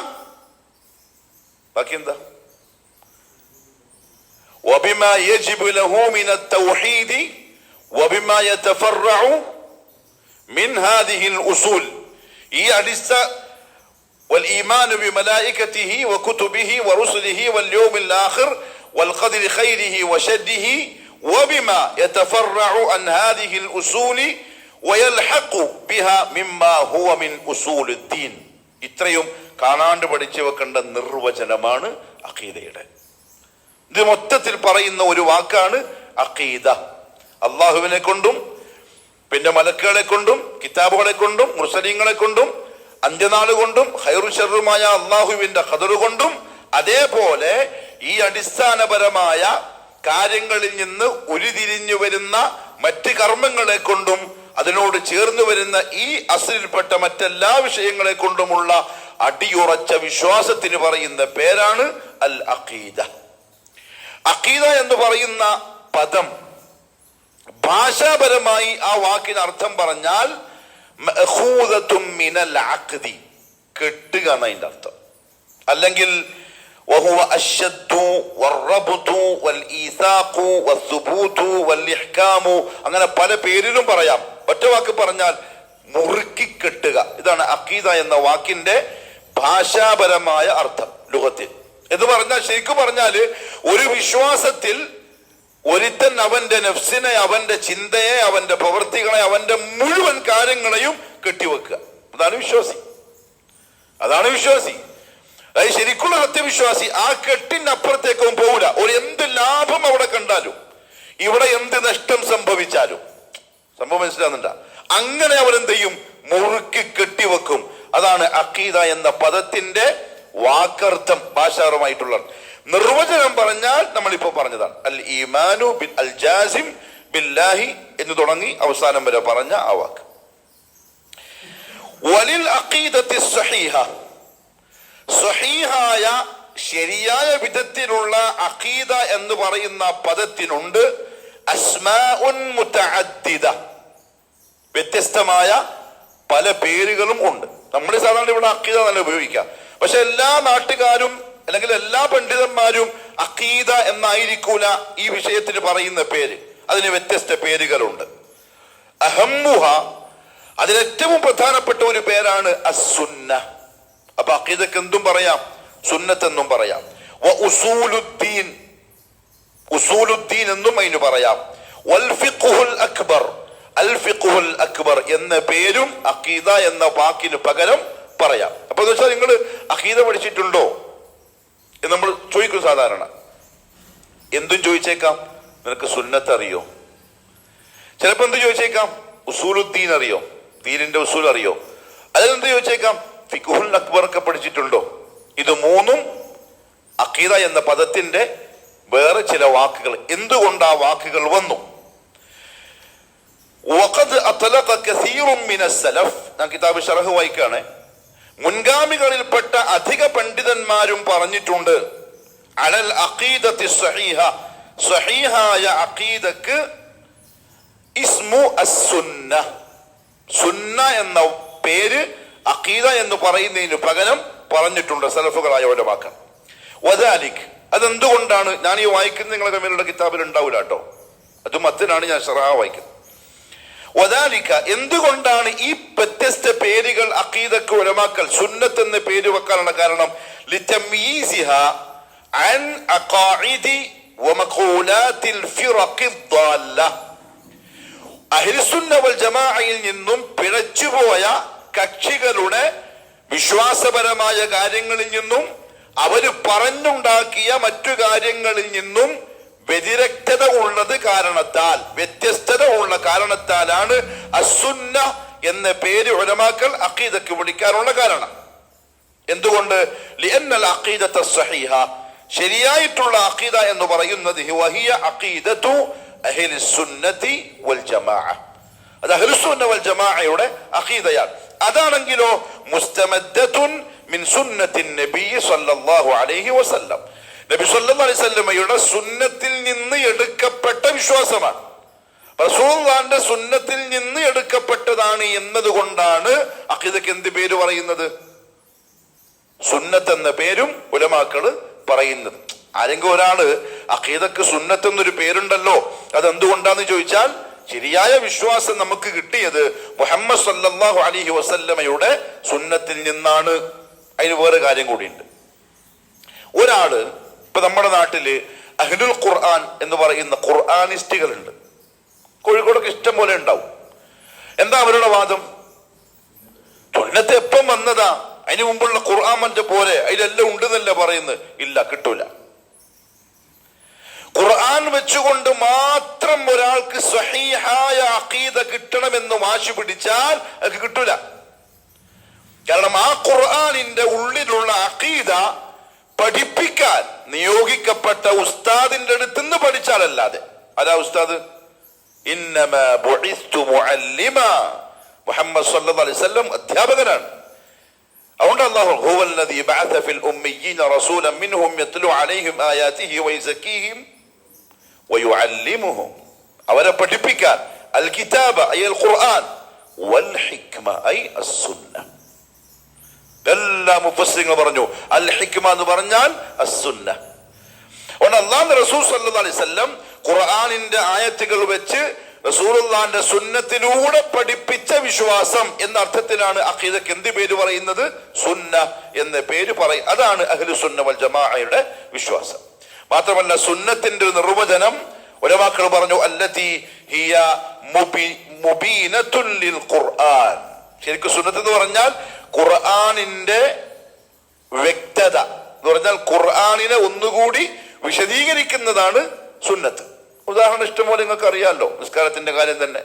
ബാക്കി എന്താ വബിമാ യജിബു ലഹു മിന തൗഹീദി വബിമാ യതഫറഉ മിൻ ഹാദിഹിൽ ഉസൂൽ. ഈ അടിസ്ഥാന والإيمان بملائكته وكتبه ورسله واليوم الآخر والقدر خيره وشره وبما يتفرع عن هذه الأصول ويلحق بها مما هو من أصول الدين. ഇത്രയും കാണാണ്ട് പഠിച്ചു വെക്കേണ്ട നിർവചനമാണ് അഖീദയുടെ. ഇത് മൊത്തത്തിൽ പറയുന്ന ഒരു വാക്കാണ് അഖീദ. അള്ളാഹുവിനെ കൊണ്ടും പിന്നെ മലക്കുകളെ കൊണ്ടും കിതാബുകളെ കൊണ്ടും മുർസലീങ്ങളെ കൊണ്ടും അന്ത്യനാൾ കൊണ്ടും ഖൈറു ശർറുമായ അള്ളാഹുവിന്റെ ഖദർ കൊണ്ടും അതേപോലെ ഈ അടിസ്ഥാനപരമായ കാര്യങ്ങളിൽ നിന്ന് ഉരുതിരിഞ്ഞു വരുന്ന മറ്റ് കർമ്മങ്ങളെ കൊണ്ടും അതിനോട് ചേർന്ന് വരുന്ന ഈ അസ്ലിൽപ്പെട്ട മറ്റെല്ലാ വിഷയങ്ങളെ കൊണ്ടുമുള്ള അടിയുറച്ച വിശ്വാസത്തിന് പറയുന്ന പേരാണ് അൽ അഖീദ. അഖീദ എന്ന് പറയുന്ന പദം ഭാഷാപരമായി ആ വാക്കിന് അർത്ഥം പറഞ്ഞാൽ മിനൽ അഖ്ദി കെട്ടുക എന്നതിന്റെ അർത്ഥം. അല്ലെങ്കിൽ വഹുവ അശ്ശദ്ദു വറബ്തു വൽ ഈസാഖു വസ്സുബൂതു വൽ ഇഹ്കാമു അങ്ങനെ പല പേരിലും പറയാം. ഒറ്റ വാക്ക് പറഞ്ഞാൽ മുറുക്കി കെട്ടുക. ഇതാണ് അഖീദ എന്ന വാക്കിന്റെ ഭാഷാപരമായ അർത്ഥം ലുഗത്തിൽ. എന്ന് പറഞ്ഞാൽ ശരിക്കും പറഞ്ഞാൽ ഒരു വിശ്വാസത്തിൽ ഒരുത്തൻ അവന്റെ നഫ്സിനെ, അവന്റെ ചിന്തയെ, അവന്റെ പ്രവൃത്തികളെ, അവന്റെ മുഴുവൻ കാര്യങ്ങളെയും കെട്ടിവെക്കുക. അതാണ് വിശ്വാസി. അതാണ് വിശ്വാസി. അതായത് ശരിക്കുള്ള സത്യവിശ്വാസി ആ കെട്ടിന്റെ അപ്പുറത്തേക്കും പോകില്ല. ഒരു എന്ത് ലാഭം അവിടെ കണ്ടാലും ഇവിടെ എന്ത് നഷ്ടം സംഭവിച്ചാലും സംഭവം മനസ്സിലാകുന്നുണ്ട, അങ്ങനെ അവരെന്ത് ചെയ്യും? മുറുക്കി കെട്ടിവെക്കും. അതാണ് അഖീദ എന്ന പദത്തിന്റെ വാക്കർത്ഥം ഭാഷാപരമായിട്ടുള്ള നിർവചനം. പറഞ്ഞാൽ നമ്മളിപ്പോ പറഞ്ഞതാണ് അൽ ഈമാനു ബിൽ അൽ ജാസിം ബില്ലാഹി എന്ന് തുടങ്ങി അവസാനം വരെ പറഞ്ഞ ആ വാക്ക്. വലിൽ അഖീദത്തി സ്വഹീഹ സ്വഹീഹായ ശരിയായ വിധത്തിലുള്ള അഖീദ എന്ന് പറയുന്ന പദത്തിനുണ്ട് അസ്മാഉൻ മുതഅദ്ദിദ വ്യത്യസ്തമായ പല പേരുകളും ഉണ്ട്. നമ്മൾ സാധാരണ ഇവിടെ അഖീദ തന്നെ ഉപയോഗിക്കാം. പക്ഷെ എല്ലാ നാട്ടുകാരും അല്ലെങ്കിൽ എല്ലാ പണ്ഡിതന്മാരും അഖീദ എന്നായിരിക്കൂല ഈ വിഷയത്തിന് പറയുന്ന പേര്. അതിന് വ്യത്യസ്ത പേരുകളുണ്ട്. അഹമ്മുഹ അതിലേറ്റവും പ്രധാനപ്പെട്ട ഒരു പേരാണ് അസ്സുന്ന. അപ്പൊ അഖീദക്ക് എന്തും പറയാം, സുന്നത്ത് എന്നും പറയാം. വ ഉസൂലുദ്ദീൻ ഉസൂലുദ്ദീൻ എന്നും അതിന് പറയാം. വൽ ഫിഖ്ഹുൽ അക്ബർ അൽ ഫിഖ്ഹുൽ അക്ബർ എന്ന പേരും അഖീദ എന്ന വാക്കിന് പകരം പറയാം. അപ്പൊ എന്ന് വെച്ചാൽ നിങ്ങൾ അഖീദ പഠിച്ചിട്ടുണ്ടോ എന്ന് നമ്മൾ ചോദിക്കും സാധാരണ. എന്തും ചോദിച്ചേക്കാം. നിനക്ക് സുന്നത്ത് അറിയോ? ചിലപ്പോ എന്ത് ചോദിച്ചേക്കാം? ഉസൂലുദ്ദീൻ അറിയോ? ദീനിന്റെ ഉസൂൽ അറിയോ? അതിലെന്ത് ചോദിച്ചേക്കാം? ഫിഖ്ഹുൽ അക്ബർ ഒക്കെ പഠിച്ചിട്ടുണ്ടോ? ഇത് മൂന്നും അഖീദ എന്ന പദത്തിന്റെ വേറെ ചില വാക്കുകൾ. എന്തുകൊണ്ട് ആ വാക്കുകൾ വന്നു? വഖദ് അത്ലഖ കസീറുൻ മിനസ് സലഫ്. ഞാൻ കിതാബ് ശറഹ് വായിക്കാണ്. മുൻഗാമികളിൽപ്പെട്ട അധിക പണ്ഡിതന്മാരും പറഞ്ഞിട്ടുണ്ട് അലൽ അഖീദത്തി സ്വഹീഹ സ്വഹീഹായ അഖീദക്ക് ഇസ്മു അസ്സുന്ന സുന്ന എന്ന പേര് അഖീദ എന്ന് പറയുന്നതിന് പകരം പറഞ്ഞിട്ടുണ്ട് സലഫുകളായ ഉലമാക്കൾ. വദാലിക് അതെന്തുകൊണ്ടാണ്? ഞാൻ ഈ വായിക്കുന്ന നിങ്ങളുടെ കമ്മിലുള്ള കിതാബിൽ ഉണ്ടാവില്ല കേട്ടോ, അത് മത്തിനാണ് ഞാൻ ശറഹ വായിക്കുന്നത്. വദാലിക എന്തുകൊണ്ടാണ് ഈ വ്യത്യസ്ത പേരുകൾ അഖീദക്ക് ഉലമാക്കൾ സുന്നത്ത് എന്ന പേര് വെക്കാനുള്ള കാരണം? ലിതമീസിഹ അൻ അഖാഇദി വമഖൂലാത്തിൽ ഫിറഖിദ് ദ്ദാല്ല അഹ്ലുസുന്ന വൽ ജമാഅയിൽ നിന്നും പിഴച്ചുപോയ കക്ഷികളുടെ വിശ്വാസപരമായ കാര്യങ്ങളിൽ നിന്നും അവര് പറഞ്ഞുണ്ടാക്കിയ മറ്റു കാര്യങ്ങളിൽ നിന്നും വ്യതിരക്തത ഉള്ളത് കാരണത്താൽ, വ്യത്യസ്തത ഉള്ള കാരണത്താലാണ് അസ്സുന്ന എന്ന പേര് ഉലമാക്കൾ അഖീദക്ക് വിളിക്കാനുള്ള കാരണം. എന്തുകൊണ്ട്? ലിഅന്നൽ അഖീദത സ്വഹീഹ ശരിയായിട്ടുള്ള അഖീദ എന്ന് പറയുന്നത് വഹിയ അഖീദതു അഹ്ലിസ് സുന്നത്തി വൽ ജമാഅ അത് അഹ്ലുസുന്ന വൽ ജമാഅയുടെ അഖീദയാണ്. അതാണെങ്കിലോ മുസ്തമദ്ദത്തുൻ മിൻ സുന്നത്തിൻ നബി സല്ലല്ലാഹു അലൈഹി വസല്ലം, നബി സല്ലല്ലാഹു അലൈഹി വസല്ലമയുടെ സുന്നത്തിൽ നിന്ന് എടുക്കപ്പെട്ട വിശ്വാസമാണ്. റസൂലുള്ളാഹിന്റെ സുന്നത്തിൽ നിന്ന് എടുക്കപ്പെട്ടതാണ് എന്നതുകൊണ്ടാണ് അഖീദക്ക് എന്ത് പേര് പറയുന്നത്? സുന്നത്ത് എന്ന പേരും ഉലമാക്കള് പറയുന്നത്. ആരെങ്കിലും ഒരാള് അഖീദക്ക് സുന്നത്ത് എന്നൊരു പേരുണ്ടല്ലോ, അതെന്തുകൊണ്ടാന്ന് ചോദിച്ചാൽ ശരിയായ വിശ്വാസം നമുക്ക് കിട്ടിയത് മുഹമ്മദ് സല്ലല്ലാഹു അലൈഹി വസല്ലമയുടെ സുന്നത്തിൽ നിന്നാണ്. അതിന് വേറെ കാര്യം കൂടിയുണ്ട്. ഒരാള് ഇപ്പൊ നമ്മുടെ നാട്ടില് അഹ്ലുൽ ഖുർആൻ എന്ന് പറയുന്ന ഖുർആനിസ്റ്റുകളുണ്ട്. കോഴിക്കോടൊക്കെ ഇഷ്ടം പോലെ ഉണ്ടാവും. എന്താ അവരുടെ വാദം? സുന്നത്ത് എപ്പം വന്നതാ? അതിന് മുമ്പുള്ള ഖുർആൻ മറ്റേ പോലെ അതിലെല്ലാം ഉണ്ടെന്നല്ല പറയുന്നത്. ഇല്ല, കിട്ടൂല. ഖുർആൻ വെച്ചുകൊണ്ട് മാത്രം ഒരാൾക്ക് സ്വഹീഹായ അഖീദ കിട്ടണമെന്ന് വാശി പിടിച്ചാൽ അത് കിട്ടൂല. കാരണം ആ ഖുർആനിന്റെ ഉള്ളിലുള്ള അഖീദ പഠിപ്പിക്കാൻ നിയോഗിക്കപ്പെട്ട ഉസ്താദിന്റെ അടുത്ത് നിന്ന് പഠിച്ചാലല്ലാതെ. അതാ ഉസ്താദ്? ഇന്നമാ ബുഇസ്തു മുഅല്ലിമാ, മുഹമ്മദ് സല്ലല്ലാഹു അലൈഹി വസല്ലം അധ്യാപകനാണ്. അതുകൊണ്ട് അല്ലാഹു ഹുവല്ലദീ ബഅസ ഫിൽ ഉമ്മയ്യീന റസൂലൻ മിൻഹും യത്ലു അലൈഹിം ആയാതിഹി വയസക്കീഹിം വയുഅല്ലിമുഹും, അവരെ പഠിപ്പിക്കാൻ അൽ കിതാബ അയ് അൽ ഖുർആൻ വൽ ഹിക്മ അയ് അസ്സുന്ന. എല്ലാ മുഫസ്സിറുകൾ പറഞ്ഞു അൽ ഹിക്മ എന്ന് പറഞ്ഞാൽ അസ്സുന്ന. അതുകൊണ്ട് അല്ലാഹുവിന്റെ റസൂൽ സല്ലല്ലാഹു അലൈഹി വസല്ലം ഖുർആനിന്റെ ആയത്തുകൾ വെച്ച് റസൂലുള്ളാഹിന്റെ സുന്നത്തിലൂടെ പഠിപ്പിച്ച വിശ്വാസം എന്ന അർത്ഥത്തിലാണ് അഖീദക്ക് എന്ത് പേര് പറയുന്നത്? സുന്ന എന്ന പേര് പറയും. അതാണ് അഹ്ലു സുന്ന വൽ ജമാഅയുടെ വിശ്വാസം. മാത്രമല്ല സുന്നത്തിന്റെ നിർവചനം ഉലമാക്കൾ പറഞ്ഞു അല്ലതി ഹിയ മുബീനത്തുൻ ലിൽ ഖുർആൻ. ശരിക്കും സുന്നത്ത് എന്ന് പറഞ്ഞാൽ ഖുർആനിന്റെ വ്യക്തത എന്ന് പറഞ്ഞാൽ ഖുർആനിനെ ഒന്നുകൂടി വിശദീകരിക്കുന്നതാണ് സുന്നത്ത്. ഉദാഹരണം ഇഷ്ടംപോലെ നിങ്ങൾക്ക് അറിയാമല്ലോ. നിസ്കാരത്തിന്റെ കാര്യം തന്നെ.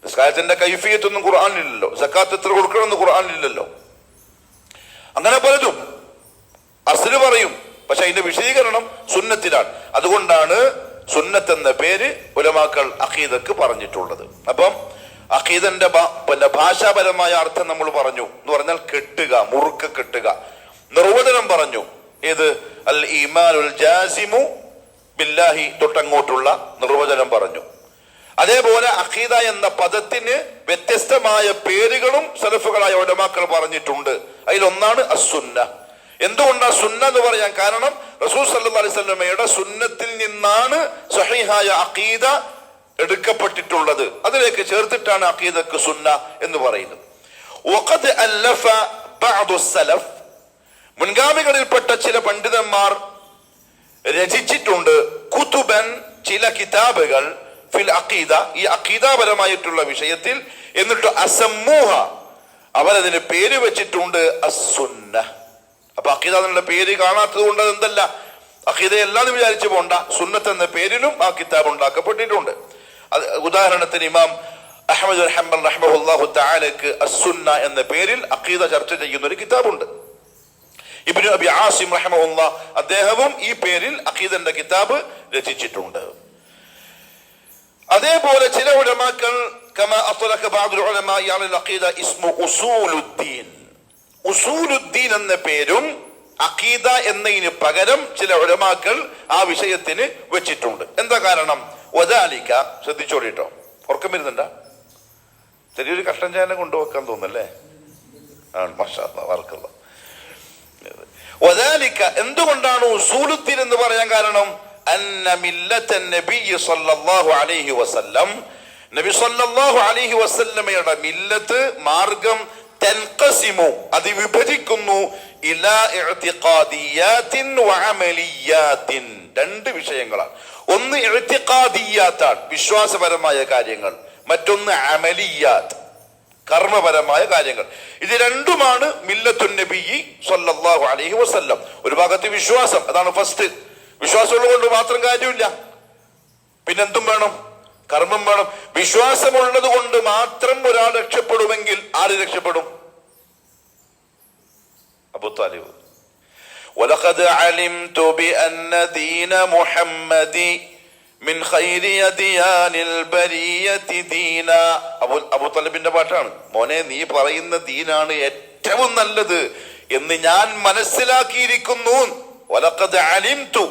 നിസ്കാരത്തിന്റെ കൈഫിയത്തൊന്നും ഖുർആനിലില്ലല്ലോ. സക്കാത്ത് എത്ര കൊടുക്കണമെന്ന് ഖുർആനിലില്ലല്ലോ. അങ്ങനെ പലതും അസ്ല് പറയും, പക്ഷെ അതിന്റെ വിശദീകരണം സുന്നത്തിലാണ്. അതുകൊണ്ടാണ് സുന്നത്ത് എന്ന പേര് ഉലമാക്കൾ അഖീദക്ക് പറഞ്ഞിട്ടുള്ളത്. അപ്പം അഖീദന്റെ ഭാഷാപരമായ അർത്ഥം നമ്മൾ പറഞ്ഞു എന്ന് പറഞ്ഞാൽ കെട്ടുക, മുറുക്ക കെട്ടുക. നിർവചനം പറഞ്ഞു. ഏത്? അൽ ഈമാനുൽ ജാസിമു ബില്ലാഹി തൊട്ടങ്ങോട്ടുള്ള നിർവചനം പറഞ്ഞു. അതേപോലെ അഖീദ എന്ന പദത്തിന് വ്യത്യസ്തമായ പേരുകളും സലഫുകളായ ഉലമാക്കൾ പറഞ്ഞിട്ടുണ്ട്. അതിലൊന്നാണ് അസ്സുന്ന. എന്തുകൊണ്ടാണ് സുന്ന എന്ന് പറയാൻ കാരണം? റസൂൽ സല്ലല്ലാഹു അലൈഹി വസല്ലമയുടെ സുന്നത്തിൽ നിന്നാണ് സ്വഹീഹായ അഖീദ എടുക്കപ്പെട്ടിട്ടുള്ളത്. അതിലേക്ക് ചേർത്തിട്ടാണ് അഖീദക്ക് സുന്ന എന്ന് പറയുന്നത്. വഖദ് അല്ലഫ ബഅദു സലഫ്, മുൻഗാമികളിൽപ്പെട്ട ചില പണ്ഡിതന്മാർ രചിച്ചിട്ടുണ്ട് കുതുബൻ, ചില കിതാബുകൾ ഫിൽ അഖീദ, ഈ അഖീദാപരമായിട്ടുള്ള വിഷയത്തിൽ. എന്നിട്ട് അസമ്മൂഹ, അവരതിന് പേര് വെച്ചിട്ടുണ്ട് അസ്സുന്ന. അപ്പൊ അഖീദ എന്നുള്ള പേര് കാണാത്തത് കൊണ്ട് അതെന്തല്ല, അഖീദ എല്ലാന്ന് വിചാരിച്ചു പോണ്ട. സുന്നത്ത് എന്ന പേരിലും ആ കിതാബ് ഉണ്ടാക്കപ്പെട്ടിട്ടുണ്ട്. ഉദാഹരണത്തിന് ഇമാം അഹ്മദ് ബിൻ ഹംബൽ റഹ്മഹുല്ലാഹു തആലക്ക് അസ്സുന്ന എന്ന പേരിൽ അഖീദ ചർച്ച ചെയ്യുന്ന ഒരു കിതാബുണ്ട്. ഇബ്നു അബി ആസിം റഹ്മഹുല്ലാഹ് അദ്ദേഹവും ഈ പേരിൽ അഖീദന്റെ കിതാബ് രചിച്ചിട്ടുണ്ട്. അതേപോലെ ചില ഉലമാക്കൾ കമാ അത്ലഖ ബഅദുൽ ഉലമാഇ അലൽ അഖീദ ഇസ്മു ഉസൂലുദ്ദീൻ, ഉസൂലുദ്ദീൻ എന്ന പേരും അഖീദ എന്നതിന് പകരം ചില ഉലമാക്കൾ ആ വിഷയത്തിന് വെച്ചിട്ടുണ്ട്. എന്താ കാരണം? വദാലിക, ശ്രദ്ധിച്ചോളിട്ടോ, ഉറക്കം വരുന്നുണ്ടാ? ചെറിയൊരു കഷ്ടം ചായനെ കൊണ്ടുവെക്കാൻ തോന്നല്ലേ? മാഷാ അല്ലാഹ്, ബറക്കല്ലാഹ്. വദാലിക, എന്തുകൊണ്ടാണ് ഉസൂലുദ്ദീൻ എന്ന് പറയാൻ കാരണം? അന്ന മില്ലത്തൻ നബിയ്യ സല്ലല്ലാഹു അലൈഹി വസല്ലം, നബി സല്ലല്ലാഹു അലൈഹി വസല്ലമയുടെ മില്ലത്ത്, മാർഗം, തൻഖസിമു, അത് വിഭജിക്കുന്നു, ഇലാ ഇഅ്തിഖാദിയാത്തിൻ വഅമലിയാത്തിൻ, രണ്ട് വിഷയങ്ങളാണ്. ഒന്ന് ഇഅ്തിഖാദിയാത്താണ്, വിശ്വാസപരമായ കാര്യങ്ങൾ. മറ്റൊന്ന് അമലിയാത്ത്, കർമ്മപരമായ കാര്യങ്ങൾ. ഇത് രണ്ടുമാണ് മില്ലത്തുൻ നബിയ്യി സല്ലല്ലാഹു അലൈഹി വസല്ലം. ഒരു ഭാഗത്ത് വിശ്വാസം, അതാണ് ഫസ്റ്റ്. വിശ്വാസമുള്ളത് കൊണ്ട് മാത്രം കാര്യമില്ല, പിന്നെന്തും വേണം? കർമ്മം വേണം. വിശ്വാസമുള്ളത് കൊണ്ട് മാത്രം ഒരാൾ രക്ഷപ്പെടുമെങ്കിൽ ആര് രക്ഷപ്പെടും? അബൂ താലിബ്. വലഖദ് അലിംതു ബിഅന്ന ദീന മുഹമ്മദി മിൻ ഖൈരി അദിയാനിൽ ബരിയതി ദീന. അബൂ തലിബിന്റെ പാട്ടാണ്. മോനെ, നീ പറയുന്ന ദീനാണ് ഏറ്റവും നല്ലത് എന്ന് ഞാൻ മനസ്സിലാക്കിയിരിക്കുന്നു. വലഖദ് അലിംതു.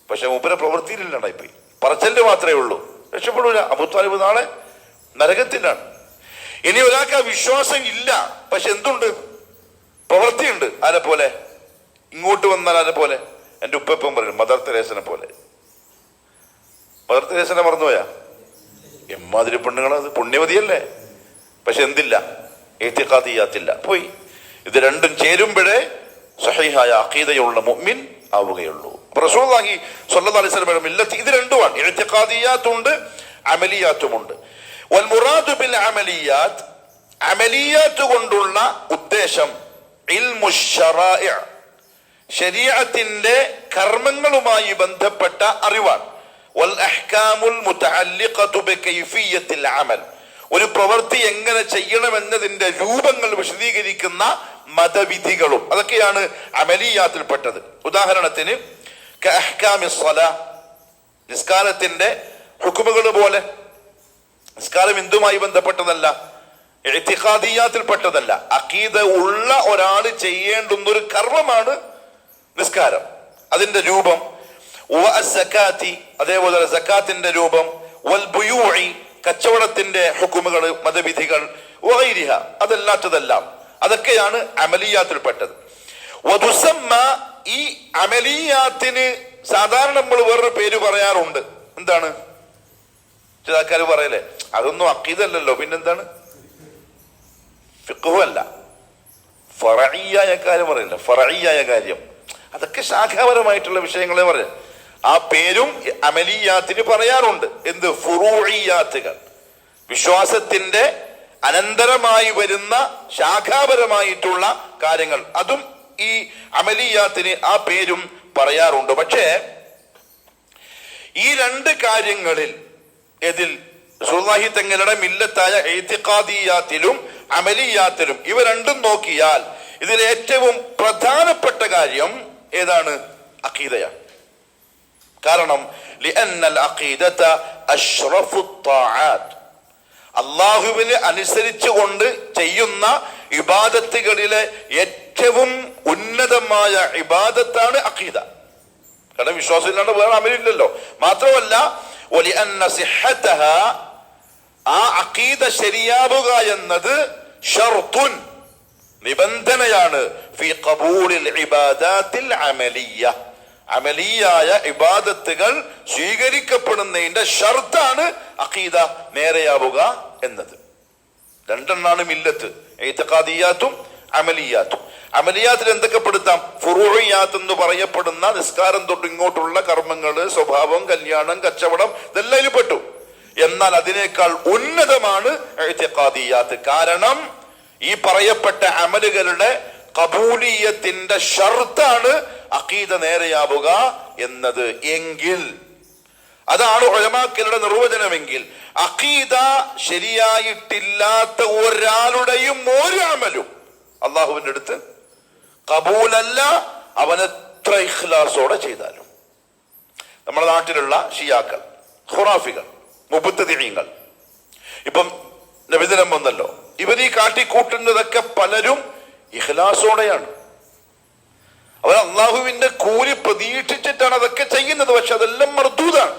പക്ഷെ മൂപ്പരെ പ്രവൃത്തിയിലില്ലാണ്ടായിപ്പോയി. പറച്ചല് മാത്രമേ ഉള്ളൂ, രക്ഷപ്പെടൂല. അബൂ താലിബ് നാളെ നരകത്തിലാണ്. ഇനി ഒരാൾക്ക് ആ വിശ്വാസം ഇല്ല, പക്ഷെ എന്തുണ്ട്? പ്രവൃത്തിയുണ്ട്. ആരെ പോലെ? ഇങ്ങോട്ട് വന്നാൽ ആരെ പോലെ? എന്റെ ഉപ്പപ്പം പറയും, മദർ തെരേസനെ പോലെ. മദർ തെരേസനെ മറന്നുപോയാ? എമ്മാതിരി പെണ്ണുങ്ങളത്, പുണ്യവതിയല്ലേ? പക്ഷെ എന്തില്ല? ഇഅ്തിഖാദിയാത്തില്ല, പോയി. ഇത് രണ്ടും ചേരുമ്പോഴേ സഹീഹായ അഖീദയുള്ള മുഅ്മിൻ ആവുകയുള്ളൂ. റസൂലുള്ളാഹി സ്വല്ലല്ലാഹു അലൈഹി വസല്ലം മില്ലത്ത് ഇത് രണ്ടുമാണ്. ഇഅ്തിഖാദിയാത്തുണ്ട്, അമലിയാത്തുമുണ്ട്. വൽ മുറാദു ബിൽ അമലിയാത്ത്, അമലിയാത്ത് കൊണ്ടുള്ള ഉദ്ദേശം ഇൽമു ശറാഇഅ്, ശരീഅത്തിന്റെ കർമ്മങ്ങളുമായി ബന്ധപ്പെട്ട അറിവാണ്. വൽ അഹ്കാമുൽ മുതഅല്ലിഖതു ബികൈഫിയത്തിൽ അമൽ, ഒരു പ്രവൃത്തി എങ്ങനെ ചെയ്യണമെന്നതിന്റെ രൂപങ്ങൾ വിശദീകരിക്കുന്ന മതവിധികളും അതൊക്കെയാണ് അമലിയാത്തിൽപ്പെട്ടത്. ഉദാഹരണത്തിന് കഅഹ്കാമിസ് സ്വലാ, നിസ്കാരത്തിന്റെ ഹുക്മുകൾ പോലെ. നിസ്കാരം എന്തുമായി ബന്ധപ്പെട്ടതല്ല, ഇഅ്തിഖാദിയാത്തിൽപ്പെട്ടതല്ല. അഖീദ ഉള്ള ഒരാൾ ചെയ്യേണ്ടുന്ന ഒരു കർമ്മമാണ് നിസ്കാരം, അതിന്റെ രൂപം. വഅസ്സകാത്തി, അതേപോലെ സകാത്തിന്റെ രൂപം. വൽ ബുയൂഇ, കച്ചവടത്തിന്റെ ഹുക്മുകൾ, മതവിധികൾ. വഗൈരിഹ, അതല്ലാത്തതെല്ലാം അതൊക്കെയാണ് അമലിയാത്തിൽപ്പെട്ടത്. വതുസമ്മ, ഈ അമലിയാത്തിന് സാധാരണ നമ്മൾ വേറൊരു പേര് പറയാറുണ്ട്. എന്താണ്? ചില ആൾക്കാർ പറയലേ, അതൊന്നും അഖീദല്ലല്ലോ, പിന്നെന്താണ്? ഫിഖ്ഹു അല്ല, ഫറഈയായ കാര്യം പറയില്ല. ഫറഈയായ കാര്യം, അതൊക്കെ ശാഖാപരമായിട്ടുള്ള വിഷയങ്ങളെ പറയാം. ആ പേരും അമലിയാത്തിന് പറയാറുണ്ട്. എന്ത്? ഫുറൂഇയാത്തുകൾ, വിശ്വാസത്തിന്റെ അനന്തരമായി വരുന്ന ശാഖാപരമായിട്ടുള്ള കാര്യങ്ങൾ, അതും ഈ അമലിയാത്തിന് ആ പേരും പറയാറുണ്ട്. പക്ഷേ ഈ രണ്ട് കാര്യങ്ങളിൽ ഇതിൽ റസൂലുള്ളാഹി തങ്ങളുടെ മില്ലത്തായ ഇഅ്തിഖാദിയാത്തിലും അമലിയാത്തിലും ഇവ രണ്ടും നോക്കിയാൽ ഇതിൽ ഏറ്റവും പ്രധാനപ്പെട്ട കാര്യം ഏതാണ്? അഖീദയാണ്. കാരണം ലിഅന്നൽ അഖീദത അഷ്റഫുത് ത്വാആത്ത്, അല്ലാഹുവിനെ അനുസരിച്ചുകൊണ്ട് ചെയ്യുന്ന ഇബാദത്തുകളിലെ ഏറ്റവും ഉന്നതമായ ഇബാദത്താണ് അഖീദ. കാരണം വിശ്വാസം ഇല്ലാണ്ട് വേറെ അമലില്ലല്ലോ. മാത്രമല്ല വലിഅന്ന സിഹ്ഹതഹ, ആ അഖീദ ശരിയാവുക എന്നത് ഷർത്തുൻ, നിബന്ധനയാണ്. ഫീ ഖബൂലിൽ ഇബാദാത്തിൽ അമലിയ്യ, അമലിയായ ഇബാദത്തുകൾ സ്വീകരിക്കപ്പെടുന്നതിന്റെ ഷർത്താണ് അഖീദ നേരെയാവുക എന്നത്. രണ്ടെണ്ണാണ് മില്ലത്ത്, ഇഅ്തിഖാദിയാത്തും അമലിയാത്തും. അമലിയാത്തിൽ എന്തൊക്കെ പെടുത്താം? ഫുറൂഇയാത്ത് എന്ന് പറയപ്പെടുന്ന നിസ്കാരം തൊട്ട് ഇങ്ങോട്ടുള്ള കർമ്മങ്ങള്, സ്വഭാവം, കല്യാണം, കച്ചവടം, ഇതെല്ലാം ഇതിൽ പെട്ടു. എന്നാൽ അതിനേക്കാൾ ഉന്നതമാണ് ഇഅ്തിഖാദിയാത്ത്. കാരണം ഈ പറയപ്പെട്ട അമലുകളുടെ ഖബൂലിയത്തിന്റെ ഷർത്താണ് അഖീദ നേരെയാവുക എന്നത്. എങ്കിൽ അതാണ് ഉലമാക്കളുടെ നിർവചനമെങ്കിൽ അഖീദ ശരിയായിട്ടില്ലാത്ത ഒരാളുടെയും ഒരു അമലും അള്ളാഹുവിന്റെ അടുത്ത് കബൂലല്ല, അവനെത്ര ഇഖ്ലാസോടെ ചെയ്താലും. നമ്മുടെ നാട്ടിലുള്ള ഷിയാക്കൾ, ഖുറാഫികൾ, മുബ്തദിഈങ്ങൾ, ഇപ്പം നബിദിനം വന്നല്ലോ, ഇവരീ കാട്ടിക്കൂട്ടുന്നതൊക്കെ പലരും ഇഖ്ലാസോടെയാണ്. അവർ അള്ളാഹുവിന്റെ കൂലി പ്രതീക്ഷിച്ചിട്ടാണ് അതൊക്കെ ചെയ്യുന്നത്. പക്ഷെ അതെല്ലാം മർദൂദാണ്,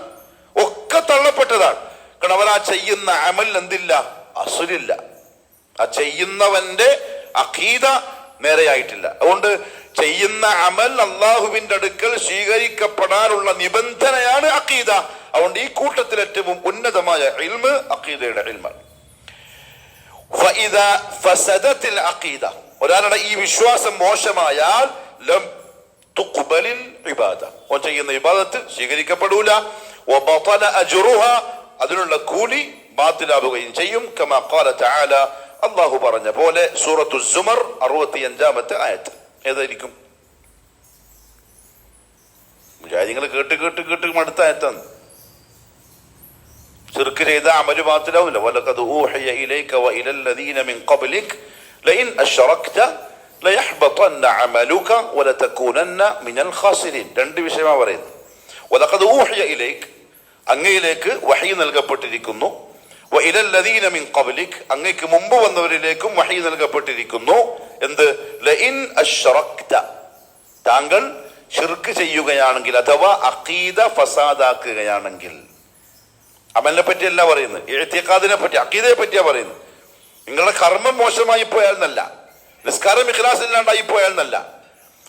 ഒക്കെ തള്ളപ്പെട്ടതാണ്. കാരണം അവർ ആ ചെയ്യുന്ന അമൽ എന്തില്ല? അസുരില്ല. ആ ചെയ്യുന്നവന്റെ അഖീദ നേരെയായിട്ടില്ല. അതുകൊണ്ട് ചെയ്യുന്ന അമൽ അള്ളാഹുവിന്റെ അടുക്കൽ സ്വീകരിക്കപ്പെടാനുള്ള നിബന്ധനയാണ് അഖീദ. അതുകൊണ്ട് ഈ കൂട്ടത്തിൽ ഏറ്റവും ഉന്നതമായ ഇൽമ് അഖീദയുടെ ഇൽമാണ്. ഫഇദാ ഫസദത്തിൽ അഖീദ, ഒരാളുടെ ഈ വിശ്വാസം മോശമായാൽ ലം തുഖ്ബലിൽ ഇബാദ, ഓൻ ചെയ്യുന്ന ഇബാദത്ത് സ്വീകരിക്കപ്പെടൂല. വബതല അജ്റുഹ, അതിനുള്ള കൂലി ബാത്തിലാവുകയും ചെയ്യും. കമാ ഖാല തആല, അല്ലാഹു പറഞ്ഞ പോലെ സൂറത്തു സുമർ 65-ാമത്തെ ആയത്ത്. ഏതായിരിക്കും? മുജാഹിദീങ്ങൾ കേട്ട് കേട്ട് കേട്ട് മടുത്ത ആയത്താണ്. ശിർക്ക് ചെയ്ത അമല് ബാത്തിലാവില്ല. വലഖദ് ഊഹിയ ഇലൈക വഇലൽ ലദീന മിൻ ഖബ്ലിക ലഇൻ അശ്റക്ത ലയഹ്ബതന്ന അമലുക വലതകൂനന്ന മിനൽ ഖാസിരീൻ. രണ്ട് വിഷയമാണ് പറയുന്നത്. വലഖദ് ഊഹിയ ഇലൈക, അങ്ങയിലേക്ക് വഹി നൽകപ്പെട്ടിരിക്കുന്നു. വഇലല്ലദീന മിൻ ഖബ്ലിക്, അങ്ങയ്ക്ക് മുമ്പ് വന്നവരിലേക്കും വഹി നൽകപ്പെട്ടിരിക്കുന്നു. എന്ത്? ലഇൻ അശ്റക്ത, താങ്കൾ ശിർക്ക് ചെയ്യുകയാണെങ്കിൽ അഥവാ അഖീദ ഫസാദാക്കുകയാണെങ്കിൽ. അമലിനെ പറ്റിയല്ല പറയുന്നത്, ഇഅ്തിഖാദിനെ പറ്റി, അഖീദയെ പറ്റിയാ പറയുന്നത്. നിങ്ങളുടെ കർമ്മം മോശമായി പോയാൽ എന്നല്ല, നിസ്കാരം ഇഖ്ലാസ് ഇല്ലാണ്ടായി പോയാൽ എന്നല്ല,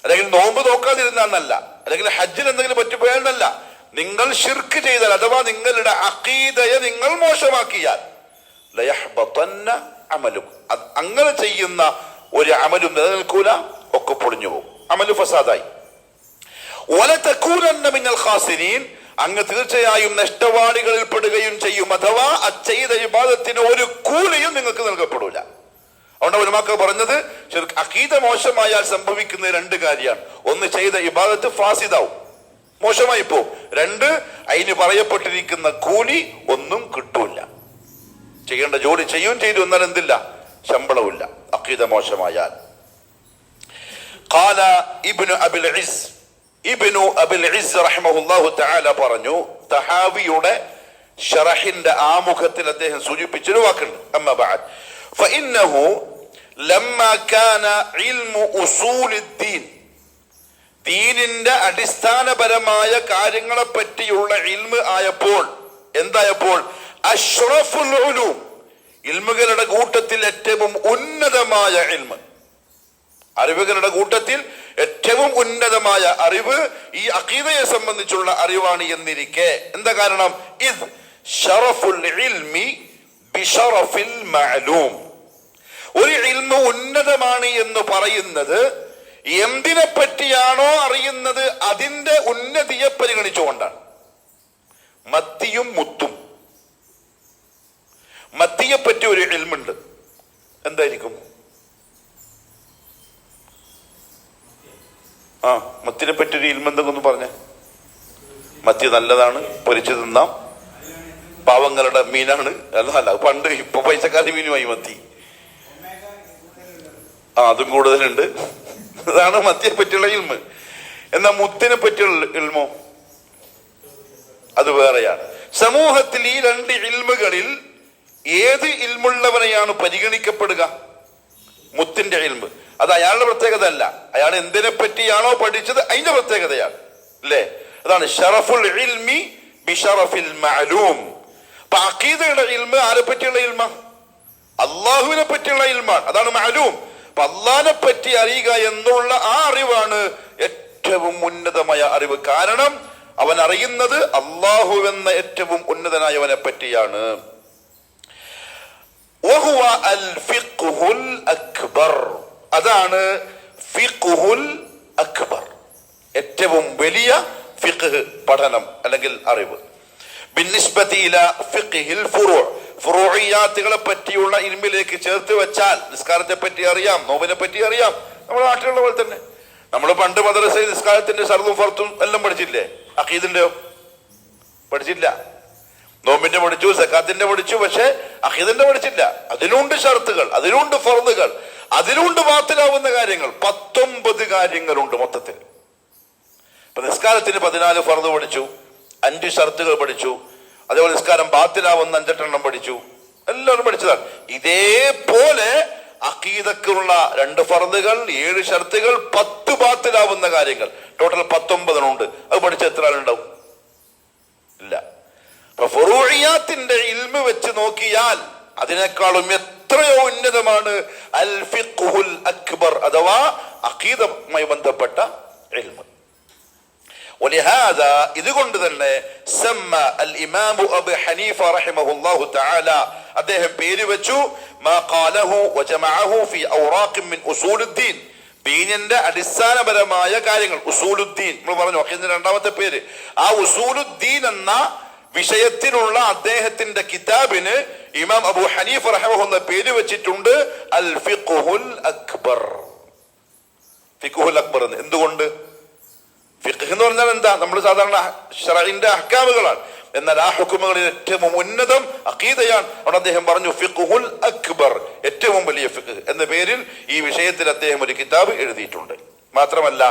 അല്ലെങ്കിൽ നോമ്പ് നോക്കാതിരുന്നാൽ എന്നല്ല, അല്ലെങ്കിൽ ഹജ്ജിൽ എന്തെങ്കിലും പറ്റിപ്പോയാൽ എന്നല്ല. നിങ്ങൾ ശിർക്ക് ചെയ്താൽ അഥവാ നിങ്ങളുടെ അഖീദയെ നിങ്ങൾ മോശമാക്കിയാൽ ലയഹ്ബതന്ന അമലുക, അങ്ങനെ ചെയ്യുന്ന ഒരു അമലും നിലനിൽക്കൂല, ഒക്കെ പൊളിഞ്ഞു പോകും, അമലു ഫസാദായി. വലതകൂനന്ന മിനൽ ഖാസിരീൻ, അങ്ങ് തീർച്ചയായും നഷ്ടവാളികളിൽ പെടുകയും ചെയ്യും. അഥവാ ചെയ്ത ഇബാദത്തിന് ഒരു കൂലിയും നിങ്ങൾക്ക് നൽകപ്പെടൂല. അതുകൊണ്ട് ഉലമാക്കൾ പറഞ്ഞത് അഖീദ മോശമായാൽ സംഭവിക്കുന്ന രണ്ട് കാര്യമാണ്. ഒന്ന്, ചെയ്ത ഇബാദത്ത് ഫാസിദാവും, മോശമായി പോവും. രണ്ട്, അതിന് പറയപ്പെട്ടിരിക്കുന്ന കൂലി ഒന്നും കിട്ടൂല. ചെയ്യേണ്ട ജോലി ചെയ്യും ചെയ്തു, എന്നാൽ എന്തില്ല, ശമ്പളമില്ല, അഖീദ മോശമായാൽ. ഖാല ഇബ്നു അബിൽ ഇസ്, ഇബ്നു അബിൽ ഇസ് റഹിമഹുല്ലാഹു തആല പറഞ്ഞു, തഹാവിയുടെ ശറഹിന്റെ ആമുഖത്തിൽ അദ്ദേഹം സൂചിപ്പിച്ചൊരു വാക്കുണ്ട്. അമ്മ ബഅദ് ഫഇന്നഹു ലമ്മാ കാന ഇൽമു ഉസൂലുദ്ദീൻ, ദീനിന്റെ അടിസ്ഥാനപരമായ കാര്യങ്ങളെ പറ്റിയുള്ള ഇൽമ് ആയപ്പോൾ, എന്തായപ്പോൾ, അഷ്റഫുൽ ഉലൂം, ഇൽമുകളുടെ കൂട്ടത്തിൽ ഏറ്റവും ഉന്നതമായ ഇൽമ്, അറിവുകളുടെ കൂട്ടത്തിൽ ഏറ്റവും ഉന്നതമായ അറിവ് ഈ അഖീദയെ സംബന്ധിച്ചുള്ള അറിവാണ് എന്നിരിക്കെ, എന്താ കാരണം, ഇദ് ശറഫുൽ ഇൽമി ബിശറഫിൽ മഅലൂം, ഒരു ഇൽമ് ഉന്നതമാണ് എന്ന് പറയുന്നത് എന്തിനെ പറ്റിയാണോ അറിയുന്നത് അതിന്റെ ഉന്നതിയെ പരിഗണിച്ചുകൊണ്ടാണ്. മത്തിയും മുത്തും, മത്തിയെ പറ്റി ഒരു ഇൽമുണ്ട്, എന്തായിരിക്കും? മത്തിനെ പറ്റി ഒരു ഇൽമ എന്തെങ്കിലും പറഞ്ഞേ. മത്തി നല്ലതാണ്, പൊരിച്ചു തിന്നാം, പാവങ്ങളുടെ മീനാണ്. അല്ല, പണ്ട്, ഇപ്പൊ പൈസക്കാരി മീനുമായി മത്തി, അതും കൂടുതലുണ്ട്. അതാണ് മത്തിയെ പറ്റിയുള്ള ഇൽമ്. എന്നാൽ മുത്തിനെ പറ്റിയുള്ള ഇൽമോ അത് വേറെയാണ്. സമൂഹത്തിൽ ഈ രണ്ട് ഇൽമുകളിൽ ഏത് ഇൽമുള്ളവനെയാണ് പരിഗണിക്കപ്പെടുക? മുത്തിന്റെ ഇൽമ്. അത് അയാളുടെ പ്രത്യേകത അല്ല, അയാൾ എന്തിനെ പറ്റിയാണോ പഠിച്ചത് അതിന്റെ പ്രത്യേകതയാണ്, അല്ലേ? അതാണ് ഷറഫുൽ ഇൽമി ബിശറഫിൽ മഅലൂം. അപ്പൊ അഖീദയുടെ ഇൽമ് ആരെ പറ്റിയുള്ള ഇൽമ? അള്ളാഹുവിനെ പറ്റിയുള്ള ഇൽമാണ്, അതാണ് മഅലൂം. അപ്പൊ അള്ളാഹിനെ പറ്റി അറിയുക എന്നുള്ള ആ അറിവാണ് ഏറ്റവും ഉന്നതമായ അറിവ്. കാരണം അവൻ അറിയുന്നത് അള്ളാഹു എന്ന ഏറ്റവും ഉന്നതനായവനെ പറ്റിയാണ്. വഹുവ അൽ ഫിഖ്ഹുൽ അക്ബർ, അതാണ് ഫിഖ്ഹുൽ അക്ബർ, ഏറ്റവും വലിയ ഫിഖ്ഹ് പഠനം അല്ലെങ്കിൽ അറിവ്. ബിന്നിസ്ബതി ഇലാ ഫിഖ്ഹിൽ ഫുറൂ, ഫുറൂഇയാത്തുകളെ പറ്റിയുള്ള ഇൽമിലേക്ക് ചേർത്ത് വെച്ചാൽ നിസ്കാരത്തെ പറ്റി അറിയാം, നോമ്പിനെ പറ്റി അറിയാം. നമ്മുടെ നാട്ടിലുള്ള പോലെ തന്നെ നമ്മൾ പണ്ട് മദ്രസയിൽ നിസ്കാരത്തിന്റെ ശർത്തും ഫർത്തും എല്ലാം പഠിച്ചില്ലേ? അഖീദിന്റെയോ പഠിച്ചില്ല. നോമ്പിന്റെ പഠിച്ചു, സക്കാത്തിന്റെ പഠിച്ചു, പക്ഷെ അഖീദിന്റെ പഠിച്ചില്ല. അതിലുണ്ട് ഷർത്തുകൾ, അതിലുണ്ട് ഫർദുകൾ, അതിലുണ്ട് ബാത്തിലാവുന്ന കാര്യങ്ങൾ. 19 കാര്യങ്ങളുണ്ട് മൊത്തത്തിൽ. ഇപ്പൊ നിസ്കാരത്തിന് 14 ഫർദ് പഠിച്ചു, 5 ഷർത്തുകൾ പഠിച്ചു, അതേപോലെ നിസ്കാരം ബാത്തിലാവുന്ന 5 പഠിച്ചു, എല്ലാവരും പഠിച്ചതാണ്. ഇതേപോലെ അഖീദക്കുള്ള 2 ഫർദുകൾ, 7 ഷർത്തുകൾ, 10 ബാത്തിലാവുന്ന കാര്യങ്ങൾ, ടോട്ടൽ 19 അത് പഠിച്ച എത്ര ആളുണ്ടാവും? ഇല്ല. അപ്പൊ ഫുറൂഇയാത്തിന്റെ ഇൽമ് വെച്ച് നോക്കിയാൽ അതിനേക്കാളും എത്രയോ ഉന്നതമാണ് അൽ ഫിഖ്ഹുൽ അക്ബർ, അഥവാ അഖീദയുമായി ബന്ധപ്പെട്ട ഇൽമ്. ولهذا ഇതുകൊണ്ട് തന്നെ സമ്മ അൽ ഇമാം അബൂ ഹനീഫ റഹിമഹുല്ലാഹു തആല അദ്ദേഹം പേര് വെച്ചു മാ ഖാലഹു വജമഅഹു ഫി ഔറാഖ് മിൻ ഉസൂലുദ്ദീൻ, ദീനിന്റെ അടിസ്ഥാനപരമായ കാര്യങ്ങൾ. ഉസൂലുദ്ദീൻ നമ്മൾ പറഞ്ഞു, അഖീദിന്റെ രണ്ടാമത്തെ പേര്. ആ ഉസൂലുദ്ദീൻ എന്ന വിഷയത്തിലുള്ള അദ്ദേഹത്തിന്റെ കിതാബിന് ഇമാം അബൂ ഹനീഫ റഹിമഹുല്ലാഹു പേര് വെച്ചിട്ടുണ്ട് അൽ ഫിഖ്ഹുൽ അക്ബർ. ഫിഖ്ഹുൽ അക്ബർ എന്തുകൊണ്ട്? ഫിഖ് എന്ന് പറഞ്ഞാൽ എന്താ? നമ്മൾ സാധാരണ ശറഇന്റെ അഹ്കാമുകളാണ്, എന്നാൽ ആ ഹുക്കുമുകളിൽ ഏറ്റവും ഉന്നതം അഖീദയാണ്. അവിടെ അദ്ദേഹം പറഞ്ഞു ഫിഖ്ഹുൽ അക്ബർ, ഏറ്റവും വലിയ ഫിഖ് എന്ന പേരിൽ ഈ വിഷയത്തിൽ അദ്ദേഹം ഒരു കിതാബ് എഴുതിയിട്ടുണ്ട്. മാത്രമല്ല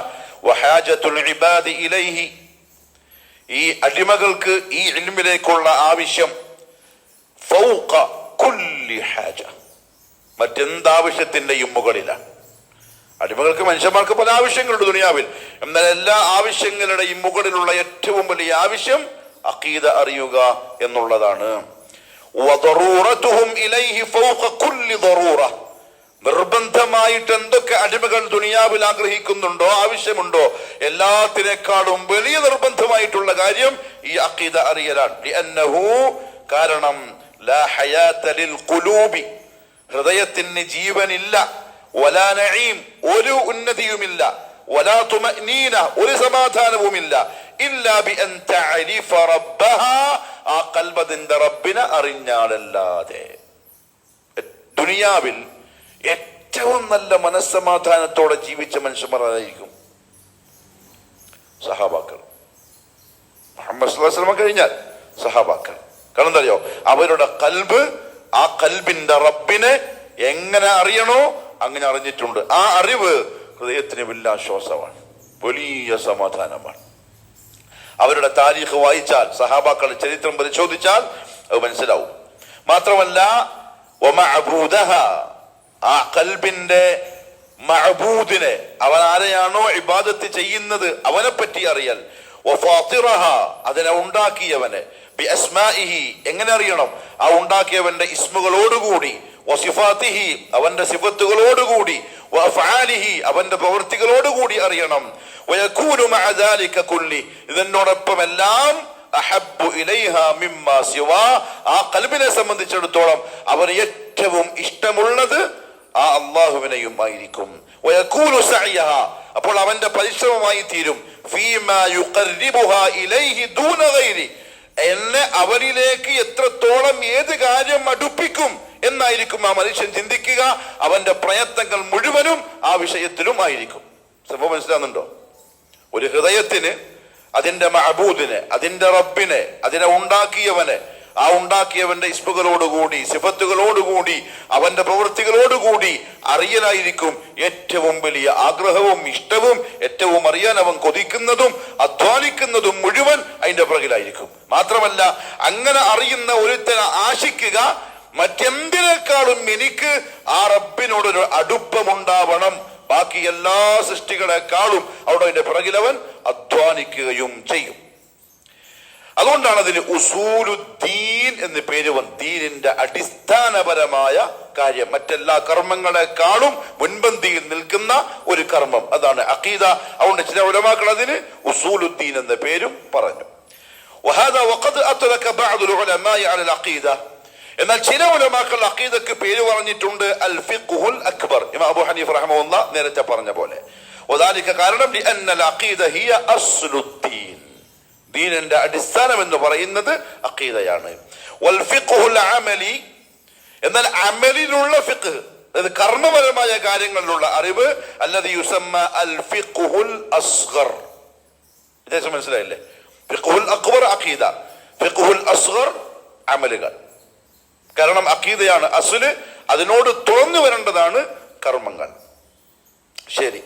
വഹാജത്തുൽ ഇബാദി ഇലൈഹി, ഈ അടിമകൾക്ക് ഈ ഇൽമിലേക്കുള്ള ആവശ്യം ഫൗഖ കുല്ലി ഹാജ, മറ്റെന്താവശ്യത്തിന്റെയും മുകളിലാണ്. അടിമകൾക്ക്, മനുഷ്യന്മാർക്ക് പല ആവശ്യങ്ങളുണ്ട് ദുനിയാവിൽ. എന്നാൽ എല്ലാ ആവശ്യങ്ങളുടെയും മുകളിലുള്ള ഏറ്റവും വലിയ ആവശ്യം അഖീദ അറിയുക എന്നുള്ളതാണ്. നിർബന്ധമായിട്ട് എന്തൊക്കെ അടിമകൾ ദുനിയാവിൽ ആഗ്രഹിക്കുന്നുണ്ടോ, ആവശ്യമുണ്ടോ, എല്ലാത്തിനേക്കാളും വലിയ നിർബന്ധമായിട്ടുള്ള കാര്യം ഈ അഖീദ അറിയലാണ്. കാരണം ലാ ഹയാത ലിൽ ഖുലൂബി, ഹൃദയത്തിന് ജീവനില്ല, വലാ നഈം, ഒരു ഉന്നതിയുമില്ല, വലാ തുമഅനീന, ഒരു സമാധാനവുമില്ല, ഇല്ലാ ബി അൻ തഅരിഫ റബ്ബഹാ, ആ ഖൽബിന്റെ റബ്ബിനെ അറിഞ്ഞാലല്ലാതെ. ദുനിയാവിൽ ഏറ്റവും നല്ല മനസ്സമാധാനത്തോടെ ജീവിച്ച മനുഷ്യന്മാർ ആയിരിക്കും സഹാബാക്കൾ. മുഹമ്മദ് സ്വല്ലല്ലാഹു അലൈഹി വസല്ലം കഴിഞ്ഞാൽ സഹാബാക്കൾ. കാരണം എന്താ അറിയോ, അവരുടെ ഖൽബ്, ആ ഖൽബിന്റെ റബ്ബിനെ എങ്ങനെ അറിയണോ അങ്ങനെ അറിഞ്ഞിട്ടുണ്ട്. ആ അറിവ് ഹൃദയത്തിന് വലിയ ആശ്വാസമാണ്, വലിയ സമാധാനമാണ്. അവരുടെ താരീഖ് വായിച്ചാൽ, സഹാബാക്കളുടെ ചരിത്രം പരിശോധിച്ചാൽ അത് മനസ്സിലാവും. മാത്രമല്ല ആ ഖൽബിന്റെ മഅബൂദിനെ, അവൻ ആരെയാണോ ഇബാദത്ത് ചെയ്യുന്നത് അവനെ പറ്റി അറിയൽ. അതിനെ ഉണ്ടാക്കിയവനെ, ബി അസ്മാഇഹി, എങ്ങനെ അറിയണം, ആ ഉണ്ടാക്കിയവന്റെ ഇസ്മുകളോടുകൂടി, വസിഫാത്തിഹി, അവന്റെ സിഫത്തുകളോടുകൂടി, വഅഫ്ആലിഹി, അവന്റെ പ്രവൃത്തികളോടുകൂടി അറിയണം. വയകൂനു മഅ ദാലിക കുല്ലി, ഇതിനോടൊപ്പം എല്ലാം അഹബ്ബു ഇലൈഹ മിമ്മാ സിവാ, ആ ഖൽബിനെ സംബന്ധിച്ചിടത്തോളം അവർ ഏറ്റവും ഇഷ്ടമുള്ളത് ആ അല്ലാഹുവിനെയും ആയിരിക്കും. വയകൂനു സഅയഹ, അപ്പോൾ അവന്റെ പരിശ്രമമായി തീരും, ഫീമാ യുഖർരിബുഹാ ഇലൈഹി ദൂന ഗൈരി, എന്നെ അവരിലേക്ക് എത്രത്തോളം ഏത് കാര്യം അടുപ്പിക്കും എന്നായിരിക്കും ആ മനുഷ്യൻ ചിന്തിക്കുക. അവന്റെ പ്രയത്നങ്ങൾ മുഴുവനും ആ വിഷയത്തിലും ആയിരിക്കും. സംഭവം മനസ്സിലാകുന്നുണ്ടോ? ഒരു ഹൃദയത്തിന് അതിന്റെ മഅബൂദിനെ, അതിന്റെ റബ്ബിനെ, അതിനെ ഉണ്ടാക്കിയവനെ, ആ ഉണ്ടാക്കിയവന്റെ ഇസ്മുകളോടുകൂടി, സിഫത്തുകളോടുകൂടി, അവന്റെ പ്രവൃത്തികളോടുകൂടി അറിയലായിരിക്കും ഏറ്റവും വലിയ ആഗ്രഹവും ഇഷ്ടവും. ഏറ്റവും അറിയാൻ അവൻ കൊതിക്കുന്നതും അധ്വാനിക്കുന്നതും മുഴുവൻ അതിന്റെ പുറകിലായിരിക്കും. മാത്രമല്ല, അങ്ങനെ അറിയുന്ന ഒരുത്തനെ ആശിക്കുക, മറ്റെന്തിനേക്കാളും എനിക്ക് ആ റബ്ബിനോടൊരു അടുപ്പമുണ്ടാവണം, ബാക്കി എല്ലാ സൃഷ്ടികളെക്കാളും അവിടെ അതിന്റെ പിറകിലവൻ അധ്വാനിക്കുകയും ചെയ്യും. അതുകൊണ്ടാണ് അതിന് ഉസൂലുദ്ദീൻ എന്ന് പേര് വന്നത്. ദീനിന്റെ അടിസ്ഥാനപരമായ കാര്യം, മറ്റെല്ലാ കർമ്മങ്ങളെക്കാളും മുൻപന്തിയിൽ നിൽക്കുന്ന ഒരു കർമ്മം, അതാണ് അഖീദ. അതുകൊണ്ട് ചില ഉലമാക്കൾ അതിന് ഉസൂലുദ്ദീൻ എന്ന പേരും പറഞ്ഞു. എന്നാൽ ചില ഉലമാക്കൾ അഖീദക്ക് പേര് പറഞ്ഞിട്ടുണ്ട് അൽ ഫിഖ്ഹുൽ അക്ബർ. ഇമാം അബൂ ഹനീഫ റഹിമഹുല്ലാഹ് നേരത്തെ പറഞ്ഞ പോലെ. വദാലിക കാരണം ലിഅന്നൽ അഖീദ ഹിയ അസ്ലുദ്ദീൻ, ദീനിന്റെ അടിസ്ഥാനം എന്ന് പറയുന്നത് അഖീദയാണ്. വൽ ഫിഖ്ഹുൽ അമലി, എന്നാൽ അമലിലുള്ള ഫിഖ്, അതായത് കർമ്മപരമായ കാര്യങ്ങളിലുള്ള അറിവ്, അല്ലദി യുസമ്മ അൽ ഫിഖ്ഹുൽ അസ്ഗർ. വ്യത്യാസം മനസ്സിലായില്ലേ? ഫിഖ്ഹുൽ അക്ബർ അഖീദ, ഫിഖ്ഹുൽ അസ്ഗർ അമലുകൾ. കാരണം അഖീദയാണ് അസ്ല്, അതിനോട് തുറന്നു വരേണ്ടതാണ് കർമ്മങ്ങൾ. ശരി.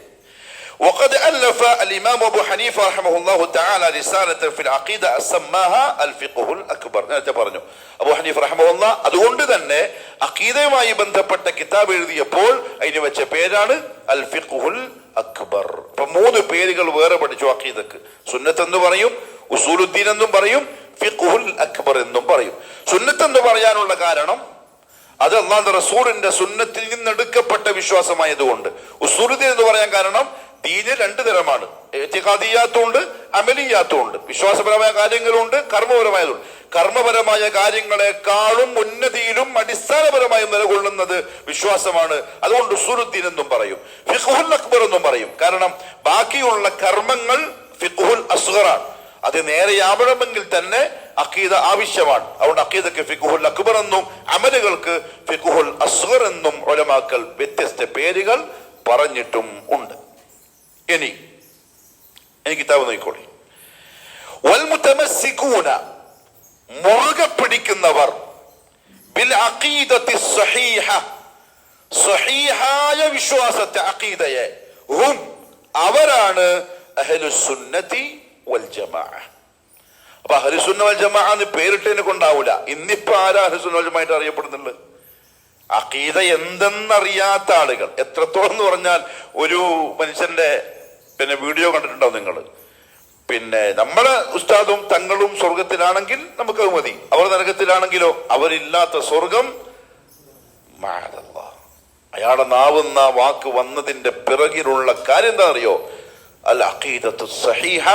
وقد ألف الإمام أبو حنيفة رحمه الله تعالى رسالة في العقيدة سماها الفقه الأكبر. നേരത്തെ പറഞ്ഞു അബൂ ഹനീഫ റഹിമഹുല്ലാഹ് അതുകൊണ്ട് തന്നെ അഖീദയുമായി ബന്ധപ്പെട്ട കിതാബ് എഴുതിയപ്പോൾ അതിന് വെച്ച പേരാണ് അൽ ഫിഖ്ഹുൽ അക്ബർ. അപ്പൊ 3 പേരുകൾ വേറെ പഠിച്ചു അഖീദക്ക്. സുന്നത്ത് എന്ന് പറയും, ഉസൂലുദ്ദീൻ എന്നും പറയും, ഫിഖ്ഹുൽ അക്ബർ എന്നും പറയും. സുന്നത്ത് എന്ന് പറയാനുള്ള കാരണം അത് അല്ലാഹുവിന്റെ റസൂലിന്റെ സുന്നത്തിൽ നിന്ന് എടുക്കപ്പെട്ട വിശ്വാസമായതുകൊണ്ട്. ഉസൂലുദ്ദീൻ എന്ന് പറയാൻ കാരണം ദീന് 2 തരമാണ്, ഇഅ്തിഖാദിയാത്തുണ്ട്, അമലിയാത്തുണ്ട്. വിശ്വാസപരമായ കാര്യങ്ങളുണ്ട്, കർമ്മപരമായതുണ്ട്. കർമ്മപരമായ കാര്യങ്ങളെക്കാളും ഉന്നതിയിലും അടിസ്ഥാനപരമായും നിലകൊള്ളുന്നത് വിശ്വാസമാണ്. അതുകൊണ്ട് ഉസൂലുദ്ദീൻ എന്നും പറയും, ഫിഖ്ഹുൽ അക്ബർ എന്നും പറയും. കാരണം ബാക്കിയുള്ള കർമ്മങ്ങൾ ഫിഖ്ഹുൽ അസ്ഗറാണ്. അത് നേരെയാവണമെങ്കിൽ തന്നെ അഖീദ ആവശ്യമാണ്. അതുകൊണ്ട് അഖീദക്ക് ഫിഖ്ഹുൽ അക്ബർ എന്നും അമലുകൾക്ക് ഫിഖ്ഹുൽ അസ്ഗർ എന്നും ഉലമാക്കൾ വ്യത്യസ്ത പേരുകൾ പറഞ്ഞിട്ടും ഉണ്ട്. ഇനി കിതാബ് നോക്കിക്കോളി. വൽ മുതമസ്സികൂന, മുറുകെ പിടിക്കുന്നവർ, ബിൽ അഖീദത്തി സ്വഹീഹ, സ്വഹീഹായ വിശ്വാസത്തെ, അഖീദയെ, ഹും അവരാണ് അഹ്ലുസുന്നത്തി വൽ ജമാഅ. അപ്പൊ അഹ്ലുസുന്ന വൽ ജമാഅ എന്ന് പേരിട്ടതിനെ കൊണ്ടാവൂല. ഇന്നിപ്പോ ആരാ അഹ്ലുസുന്ന വൽ ജമാഅ അറിയപ്പെടുന്നുള്ളത്? അഖീദ എന്തെന്നറിയാത്ത ആളുകൾ എത്രത്തോളം എന്ന് പറഞ്ഞാൽ, ഒരു മനുഷ്യന്റെ വീഡിയോ കണ്ടിട്ടുണ്ടാവും നിങ്ങൾ. നമ്മളെ ഉസ്താദും തങ്ങളും സ്വർഗത്തിലാണെങ്കിൽ നമുക്കത് മതി, അവർ നരകത്തിലാണെങ്കിലോ അവരില്ലാത്ത സ്വർഗം. അയാളെ നാവുന്ന വാക്ക് വന്നതിന്റെ പിറകിലുള്ള കാര്യം എന്താ അറിയോ? അൽ അഖീദത്തു സഹീഹ.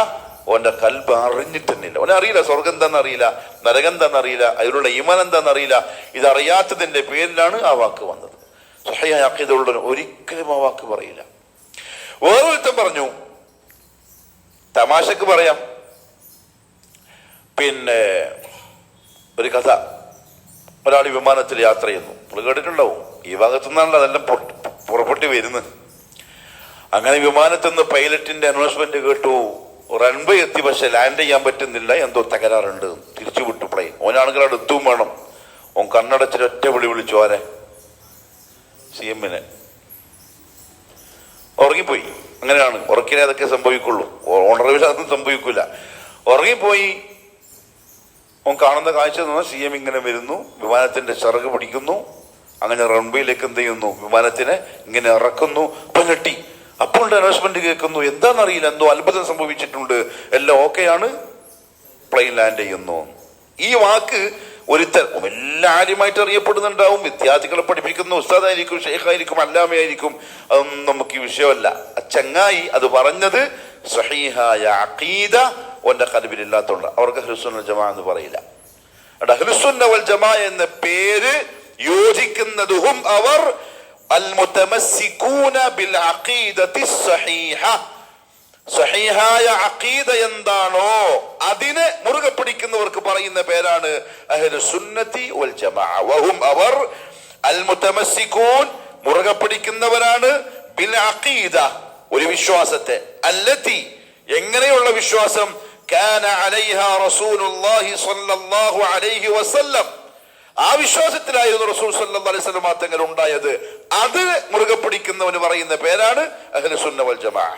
ഓന്റെ കൽബ് അറിഞ്ഞിട്ടുന്നില്ല, ഓനെ അറിയില്ല സ്വർഗം എന്താന്ന് അറിയില്ല, നരകം എന്താന്ന് അറിയില്ല, അതിലുള്ള ഈമാൻ എന്താന്ന് അറിയില്ല. ഇതറിയാത്തതിന്റെ പേരിലാണ് ആ വാക്ക് വന്നത്. സഹീഹ അഖീദ ഉള്ളവൻ ഒരിക്കലും ആ വാക്ക് പറയില്ല. വേറൊരുത്തൻ പറഞ്ഞു, തമാശക്ക് പറയാം, ഒരു കഥ. ഒരാൾ വിമാനത്തിൽ യാത്ര ചെയ്യുന്നു. നിങ്ങൾ കേട്ടിട്ടുണ്ടാവും, ഈ ഭാഗത്തു നിന്നാണല്ലോ അതെല്ലാം പുറപ്പെട്ട് വരുന്നത്. അങ്ങനെ വിമാനത്തിൽ നിന്ന് പൈലറ്റിന്റെ അനൗൺസ്മെന്റ് കേട്ടു, റൺവേ എത്തി, പക്ഷെ ലാൻഡ് ചെയ്യാൻ പറ്റുന്നില്ല, എന്തോ തകരാറുണ്ട്, തിരിച്ചു വിട്ടു പ്ലെയിൻ. ഓനാണെങ്കിൽ അവിടെ എത്തും വേണം. ഓൻ കണ്ണടച്ചിട്ട് ഒറ്റ വിളിച്ചു ആരെ? CM-നെ. ഉറങ്ങിപ്പോയി. അങ്ങനെയാണ്, ഉറക്കിനെ അതൊക്കെ സംഭവിക്കുള്ളൂ, ഓണറവിൽ അതൊന്നും സംഭവിക്കില്ല. ഉറങ്ങിപ്പോയി. ഓൻ കാണുന്ന കാഴ്ച CM ഇങ്ങനെ വരുന്നു, വിമാനത്തിന്റെ ചിറക് പിടിക്കുന്നു, അങ്ങനെ റൺവേയിലേക്ക് എന്ത് ചെയ്യുന്നു, വിമാനത്തിനെ ഇങ്ങനെ ഇറക്കുന്നു. ഞെട്ടി. അപ്പോൾ അനൗൺസ്മെന്റ് കേൾക്കുന്നു, എന്താണെന്നറിയില്ല, എന്തോ അത്ഭുതം സംഭവിച്ചിട്ടുണ്ട്, എല്ലാം ഓക്കെയാണ്, പ്ലെയിൻ ലാൻഡ് ചെയ്യുന്നു. ഈ വാക്ക് ഒരുത്തൻ എല്ലാ ആര്യമായിട്ട് അറിയപ്പെടുന്നുണ്ടാവും, വിദ്യാർത്ഥികളെ പഠിപ്പിക്കുന്ന ഉസ്താദായിരിക്കും, ഷെയ്ഖായിരിക്കും, അല്ലാമയായിരിക്കും, അതൊന്നും നമുക്ക് ഈ വിഷയമല്ല. ചങ്ങായി അത് പറഞ്ഞത് സഹീഹായ അഖീദ ഓന്റെ ഖൽബിലില്ലാത്തതുകൊണ്ട് അവർക്ക് അഹ്ലുസുന്ന വൽ ജമാഅ എന്ന് പറയില്ല. അഹ്ലുസുന്ന വൽ ജമാഅ എന്ന പേര് യോജിക്കുന്നതും അവർ അൽ മുതമസ്സികൂന ബിൽ അഖീദത്തി സഹീഹ. സഹീഹായ അഖീദ എന്താണോ അതിനെ മുറുകെ പിടിക്കുന്നവർക്ക് പറയുന്ന പേരാണ് അഹ്ലുസുന്നത്തി വൽ ജമാഅ. വഹും അവർ അൽ മുതമസ്സികൂൻ മുറുകെ പിടിക്കുന്നവരാണ് ബിൽ അഖീദ ഒരു വിശ്വാസത്തെ. അല്ലത്തി എങ്ങനെയുള്ള വിശ്വാസം? കാന അലൈഹാ റസൂലുള്ളാഹി സ്വല്ലല്ലാഹു അലൈഹി വസല്ലം. ആ വിശ്വാസത്തിലായിരുന്നു റസൂൽ സ്വല്ലല്ലാഹു അലൈഹി വസല്ലം തങ്ങൾ ഉണ്ടായത്. അത് മുറുകെ പിടിക്കുന്നവന് പറയുന്ന പേരാണ് അഹ്ലുസുന്ന വൽ ജമാഅ.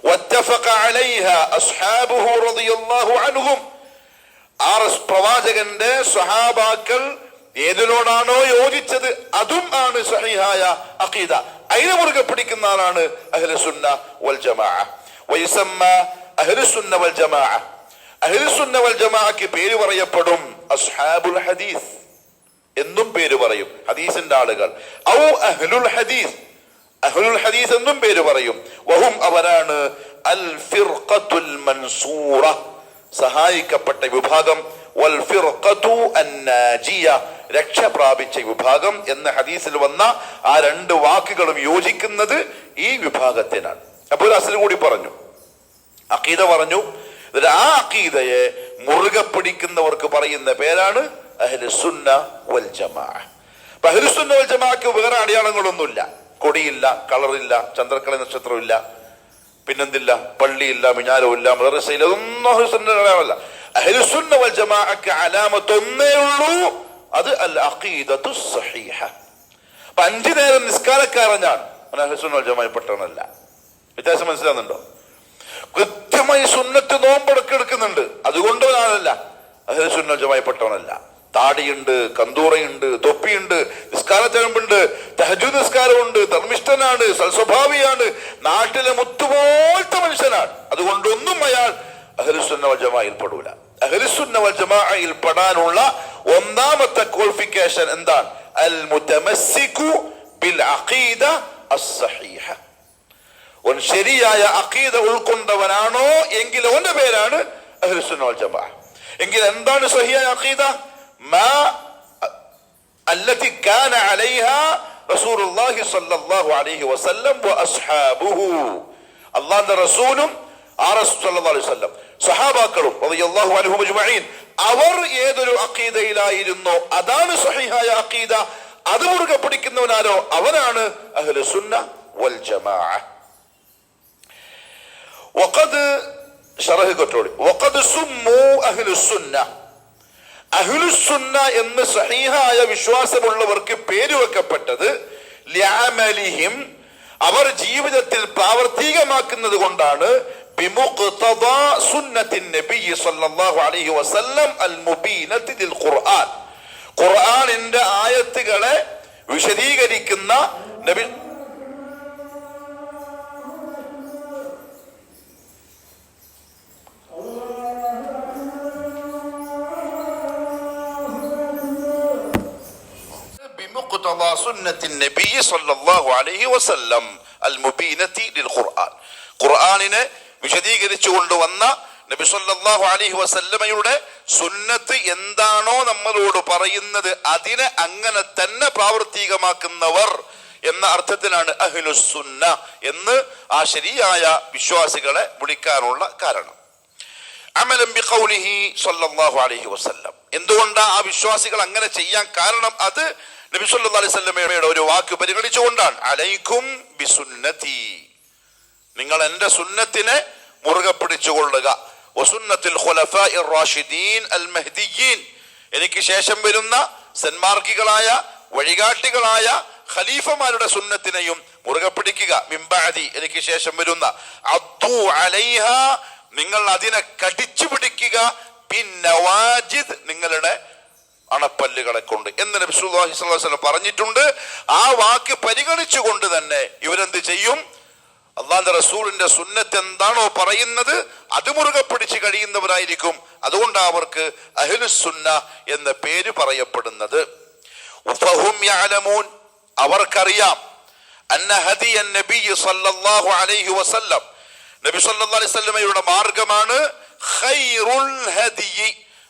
വത്തഫഖ അലൈഹാ അസ്ഹാബുഹു റളിയല്ലാഹു അൻഹും. ആ പ്രവാചകന്റെ സ്വഹാബാക്കൾ ഏതിനോടാണോ യോജിച്ചത് അതും ആണ് സഹീഹായ അഖീദ. അതിനെ മുറുകെ പിടിക്കുന്ന ആളാണ് അഹ്ലുസുന്ന വൽ ജമാഅ. വയസമ്മ അഹ്ലുസുന്ന വൽ ജമാഅ. അഹ്ലുസുന്ന വൽ ജമാഅക്ക് പേര് പറയപ്പെടും അസ്ഹാബുൽ ഹദീസ് എന്നും പേര് പറയും, ഹദീസിന്റെ ആളുകൾ. ഔ അഹ്ലുൽ ഹദീസ്, അഹ്ലുൽ ഹദീസ് എന്നും പേര് പറയും. വഹും അവരാണ് അൽ ഫിർഖത്തുൽ മൻസൂറ, സഹായിക്കപ്പെട്ട വിഭാഗം. വൽ ഫിർഖത്തു അന്നാജിയ, രക്ഷ പ്രാപിച്ച വിഭാഗം എന്ന ഹദീസിൽ വന്ന ആ രണ്ട് വാക്കുകളും യോജിക്കുന്നത് ഈ വിഭാഗത്തിനാണ്. അപ്പോൾ ഒരു അസ്ൽ കൂടി പറഞ്ഞു, അഖീദ പറഞ്ഞു. ആ അഖീദയെ മുറുകെ പിടിക്കുന്നവർക്ക് പറയുന്ന പേരാണ് അഹ്ലുസുന്ന വൽ ജമാഅ. അപ്പൊ അഹ്ലുസുന്ന വൽ ജമാഅക്ക് വേറെ അടയാളങ്ങളൊന്നുമില്ല, കൊടിയില്ല, കളറില്ല, ചന്ദ്രക്കല നക്ഷത്രമില്ല, പിന്നെന്തില്ല, പള്ളിയില്ല, മിനാരമില്ല, മദ്രസയില്ല, ഒന്നും അഹ്ലുസുന്ന അടയാളമല്ല. അഹ്ലുസുന്ന വൽ ജമാഅക്ക് അലാമത്ത് ഒന്നേ ഉള്ളൂ, അത് അൽ അഖീദത്തു സഹീഹ. അപ്പൊ 5 നേരം നിസ്കാരക്കാരനാണ്, അഹ്ലുസുന്ന വൽ ജമാഅപ്പെട്ടവനല്ല. വ്യത്യാസം മനസ്സിലാകുന്നുണ്ടോ? കൃത്യമായി സുന്നത്ത് നോമ്പടക്കം എടുക്കുന്നുണ്ട്, അതുകൊണ്ട് ആളല്ല അഹ്ലുസുന്ന വൽ ജമാഅപ്പെട്ടവനല്ല. താടിയുണ്ട്, കന്തൂറയുണ്ട്, തൊപ്പിയുണ്ട്, നിസ്കാരത്തിനുണ്ട്, തഹജ്ജുദ് നിസ്കാരമുണ്ട്, ധർമ്മിഷ്ഠനാണ്, സൽസ്വഭാവിയാണ്, നാട്ടിലെ മുത്തുപോലത്തെ മനുഷ്യനാണ്. അതുകൊണ്ടൊന്നും അയാൾ അഹ്ലുസുന്ന വൽ ജമാഅയിൽ പെടൂല. അഹ്ലുസുന്ന വൽ ജമാഅയിൽ പെടാനുള്ള ഒന്നാമത്തെ ക്വാളിഫിക്കേഷൻ എന്താണ്? അൽ മുതമസ്സികു ബിൽ അഖീദ അസ്സഹീഹ. ഓൻ ശരിയായ അഖീദ ഉൾക്കൊണ്ടവനാണോ എങ്കിൽ ഓന്റെ പേരാണ് അഹ്ലുസുന്ന വൽ ജമാഅ. എങ്കിൽ എന്താണ് സഹിയായ അഖീദ? മാ അല്ലതി കാന അലൈഹാ റസൂലുള്ളാഹി സ്വല്ലല്ലാഹു അലൈഹി വസല്ലം വഅസ്ഹാബുഹു. അല്ലാഹുവിന്റെ റസൂലും ആ റസൂൽ സ്വല്ലല്ലാഹു അലൈഹി വസല്ലം സഹാബാക്കളും റളിയല്ലാഹു അൻഹും അജ്മഈൻ അവർ ഏതൊരു അഖീദയിലായിരുന്നോ അതാണ് സഹിഹായ അഖീദ. അത് മുറുകെ പിടിക്കുന്നവനാരോ അവനാണ് അഹ്ലുസുന്ന വൽ ജമാഅ. വഖദ് ശറഹ് കൊട്ടോളി വഖദ് സുമ്മു അഹ്ലുസുന്ന. അഹ്ലുസുന്ന എന്ന് സഹീഹായ വിശ്വാസമുള്ളവർക്ക് പേര് വെക്കപ്പെട്ടത് ലിഅമലിഹിം, അവർ ജീവിതത്തിൽ പ്രാവർത്തികമാക്കുന്നത് കൊണ്ടാണ്, ബിമുഖ്തദാ സുന്നത്തിൻ നബി സല്ലല്ലാഹു അലൈഹി വസല്ലം അൽ മുബീനത്തി ലിൽ ഖുർആൻ. ഖുർആനിന്റെ ആയത്തുകളെ വിശദീകരിക്കുന്ന നബി ബിമുഖ്തദാ സുന്നത്തിൻ നബി സല്ലല്ലാഹു അലൈഹി വസല്ലം അൽ മുബീനത്തി ലിൽ ഖുർആൻ. ഖുർആനിനെ വിശദീകരിച്ചു കൊണ്ടുവന്ന നബി സല്ലല്ലാഹു അലൈഹി വസല്ലമയുടെ സുന്നത്ത് എന്താണോ നമ്മളോട് പറയുന്നത് അതിനെ അങ്ങനെ തന്നെ പ്രാവർത്തികമാക്കുന്നവർ എന്ന അർത്ഥത്തിലാണ് അഹ്ലുസ് സുന്ന എന്ന് ആ ശരിയായ വിശ്വാസികളെ വിളിക്കാനുള്ള കാരണം. അമലൻ ബിഖൗലിഹി സല്ലല്ലാഹു അലൈഹി വസല്ലം. എന്തുകൊണ്ടാണ് ആ വിശ്വാസികൾ അങ്ങനെ ചെയ്യാൻ കാരണം? അത് നബി സല്ലല്ലാഹു അലൈഹി വസല്ലമയുടെ ഒരു വാക്ക് പരിഗണിച്ചുകൊണ്ടാണ്. അലൈക്കും ബിസുന്നതി, നിങ്ങൾ എന്റെ സുന്നത്തിനെ മുറുകെ പിടിച്ചുകൊള്ളുക. വസുന്നത്തുൽ ഖുലഫാഇർ റാഷിദീൻ അൽ മഹ്ദിയീൻ, എനിക്ക് ശേഷം വരുന്ന സന്മാർഗികളായ വഴികാട്ടികളായ ഖലീഫമാരുടെ സുന്നത്തിനെയും മുറുകെ പിടിക്കുക. മിൻ ബഅദി, എനിക്ക് ശേഷം വരുന്ന. അദ്ദു അലൈഹ, നിങ്ങൾ അതിനെ കടിച്ചു പിടിക്കുക. ബിന്നവാജിദ്, നിങ്ങളുടെ അണപ്പല്ലുകളെ കൊണ്ട് എന്ന് നബി സല്ലല്ലാഹു അലൈഹി വസല്ലം പറഞ്ഞിട്ടുണ്ട്. ആ വാക്ക് പരിഗണിച്ചുകൊണ്ട് തന്നെ ഇവരെന്ത് ചെയ്യും? അള്ളാഹുവിന്റെ റസൂലിന്റെ സുന്നത്ത് എന്താണോ പറയുന്നത് അത് മുറുകെ പിടിച്ച് കഴിയുന്നവരായിരിക്കും. അതുകൊണ്ടാണ് അവർക്ക് അഹ്ലുസ് സുന്ന എന്ന പേര് പറയപ്പെടുന്നത്. ഫഹും യഅലമൂൻ, അവർക്കറിയാം. അന്ന ഹദിയൻ നബി സല്ലല്ലാഹു അലൈഹി വസല്ലം, നബി സല്ലല്ലാഹു അലൈഹി വസല്ലമയുടെ മാർഗമാണ് ഖൈറുൽ ഹദിയി,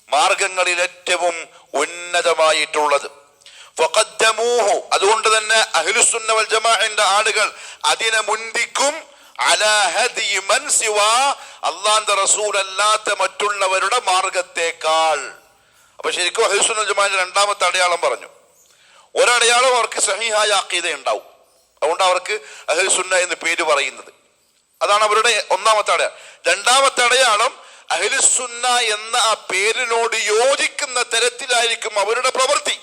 മാർഗങ്ങളിൽ ഏറ്റവും ഉന്നതമായിട്ടുള്ളത്. ഫഖദ്ദമൂഹു, അതുകൊണ്ട് തന്നെ അഹ്ലുസ് സുന്ന വൽ ജമാഅത്തിന്റെ ആളുകൾ അതിനെ മുൻപിക്കും. അലാ ഹദി മൻ സിവാ, അല്ലാഹുവിന്റെ റസൂൽ അല്ലാത്ത മറ്റുള്ളവരുടെ മാർഗത്തേക്കാൾ. അപ്പൊ ശരിക്കും അഹ്ലുസ് സുന്ന വൽ ജമാഅത്തിന്റെ രണ്ടാമത്തെ അടയാളം പറഞ്ഞു. ഒരടയാളം അവർക്ക് സഹീഹായ അഖീദ ഉണ്ടാവും, അതുകൊണ്ട് അവർക്ക് അഹ്ലുസ് സുന്ന എന്ന് പേര് പറയുന്നത്. അതാണ് അവരുടെ ഒന്നാമത്തെ അടയാളം. രണ്ടാമത്തെ അടയാളം അഹ്ലുസ് സുന്ന എന്ന ആ പേരിനോട് യോജിക്കുന്ന തരത്തിലായിരിക്കും അവരുടെ പ്രവൃത്തി.